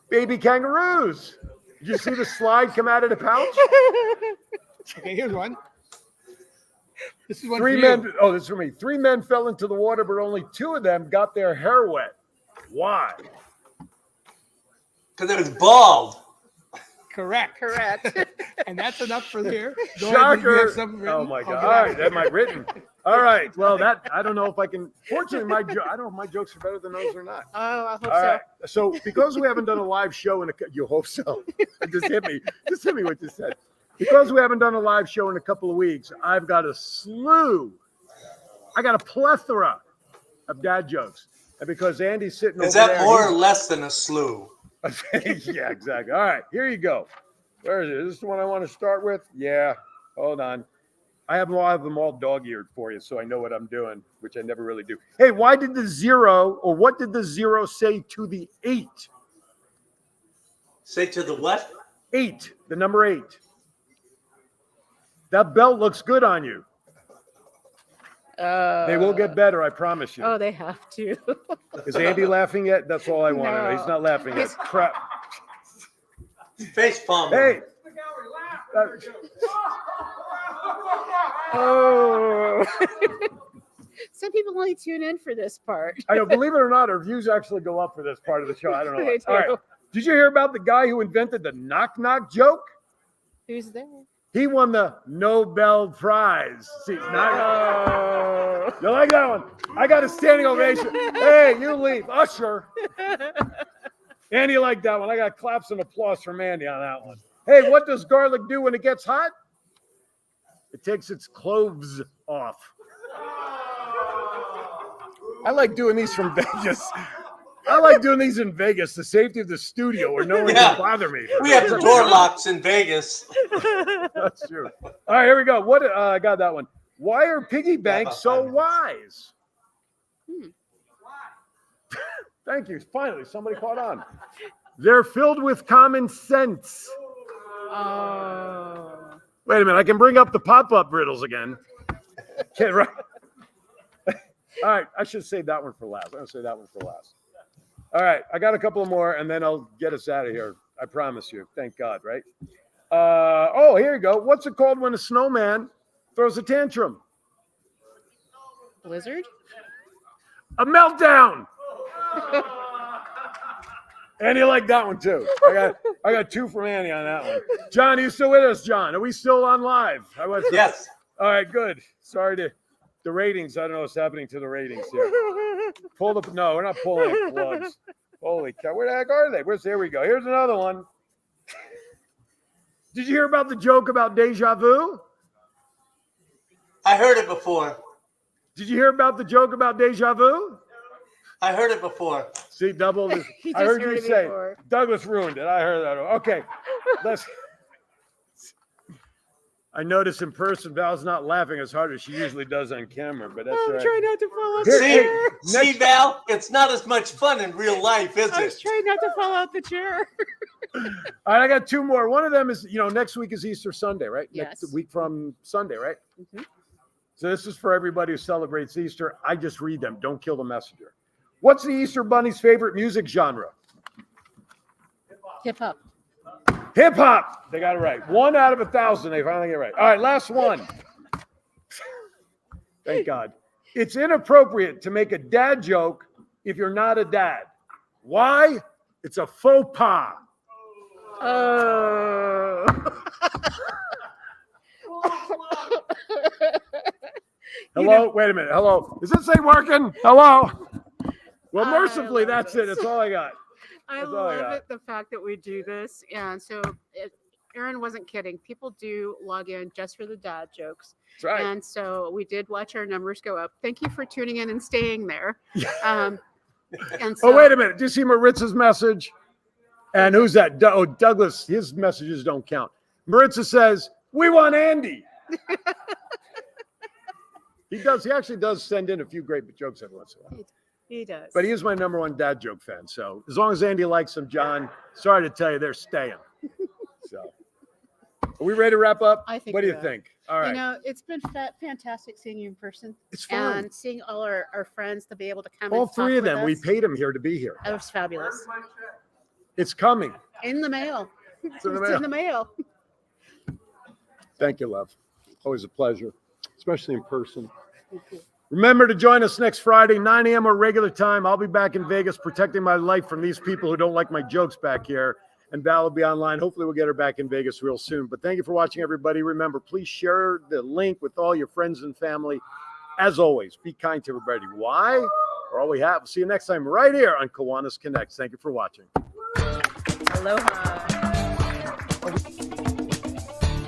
Baby kangaroos. Did you see the slide come out of the pouch? Okay, here's one. This is one Three for you. men. Oh, this is for me. 3 men fell into the water, but only 2 of them got their hair wet. Why? Because it was bald. Correct. And that's enough for here. Go ahead, Shocker. you have something written? Oh my I'll God. get All out right. of That here. might written. All right. Well, I don't know if I can. Fortunately, I don't know if my jokes are better than those or not. Oh, I hope All so. right. So because we haven't done a live show you hope so. Just hit me what you said. Because we haven't done a live show in a couple of weeks, I've got a plethora of dad jokes. And because Andy's sitting Is over that there, more or less than a slew? yeah, exactly. All right, here you go. Where is it? Is this the one I want to start with? Yeah. Hold on. I have them all dog-eared for you, so I know what I'm doing, which I never really do. Hey, what did the 0 say to the 8? Say to the what? 8, the number 8. That belt looks good on you. They will get better, I promise you. Oh, they have to. Is Andy laughing yet? That's all I want to know. No. He's not laughing yet. Crap. Face palm. Hey. Oh. Some people only tune in for this part. I know, believe it or not, our views actually go up for this part of the show. I don't know. They All right. do. Did you hear about the guy who invented the knock-knock joke? Who's there? He won the Nobel Prize. See, Oh. you like that one? I got a standing ovation. Hey, you leave. Usher. Andy liked that one. I got claps and applause from Andy on that one. Hey, what does garlic do when it gets hot? It takes its cloves off. I like doing these from Vegas. I like doing these in Vegas, the safety of the studio where no one can bother me. We have the door locks in Vegas. That's true. All right, here we go. What I got that one. Why are piggy banks so wise? Thank you. Finally, somebody caught on. They're filled with common sense. Oh. Wait a minute. I can bring up the pop-up riddles again. Okay, right. All right. I should save that one for last. I'm going to say that one for last. All right. I got a couple more, and then I'll get us out of here. I promise you. Thank God, right? Oh, here you go. What's it called when a snowman throws a tantrum? Blizzard? A meltdown. Andy liked that one too. I got 2 from Andy on that one. John, are you still with us, John? Are we still on live? Yes. All right, good. Sorry to the ratings. I don't know what's happening to the ratings here. No, we're not pulling any plugs. Holy cow. Where the heck are they? There we go. Here's another one. Did you hear about the joke about deja vu? I heard it before. Did you hear about the joke about deja vu? I heard it before. See, double. I heard you say before. Douglas ruined it. I heard that. Okay, let's. I noticed in person, Val's not laughing as hard as she usually does on camera, but that's right. I'm trying not to fall out the chair. See, Val, it's not as much fun in real life, is it? I was trying not to fall out the chair. All right, I got 2 more. One of them is, next week is Easter Sunday, right? Yes. Next week from Sunday, right? Mm-hmm. So this is for everybody who celebrates Easter. I just read them. Don't kill the messenger. What's the Easter Bunny's favorite music genre? Hip hop. Hip hop. They got it right. 1 out of 1,000. They finally get it right. All right, last one. Thank God. It's inappropriate to make a dad joke if you're not a dad. Why? It's a faux pas. Hello? Wait a minute. Hello? Is this thing working? Hello? Well, mercifully, that's it. That's all I got. I love it, the fact that we do this. And so Aaron wasn't kidding. People do log in just for the dad jokes. That's right. And so we did watch our numbers go up. Thank you for tuning in and staying there. And so, wait a minute. Do you see Maritz's message? And who's that? Douglas. His messages don't count. Maritza says, we want Andy. He does. He actually does send in a few great jokes every once in a while. He does. But he is my number 1 dad joke fan. So as long as Andy likes him, John, sorry to tell you, they're staying. So are we ready to wrap up? I think What do you think? All right. It's been fantastic seeing you in person. It's fun. And seeing all our friends to be able to come All and talk 3 of with them. us. We paid him here to be here. That was fabulous. It's coming. In the mail. It's in the It's mail. in the mail. Thank you, love. Always a pleasure, especially in person. Remember to join us next Friday, 9 a.m. our regular time. I'll be back in Vegas protecting my life from these people who don't like my jokes back here. And Val will be online. Hopefully we'll get her back in Vegas real soon. But thank you for watching, everybody. Remember, please share the link with all your friends and family. As always, be kind to everybody. Why? Or all we have. We'll see you next time right here on Kiwanis Connects. Thank you for watching. Aloha.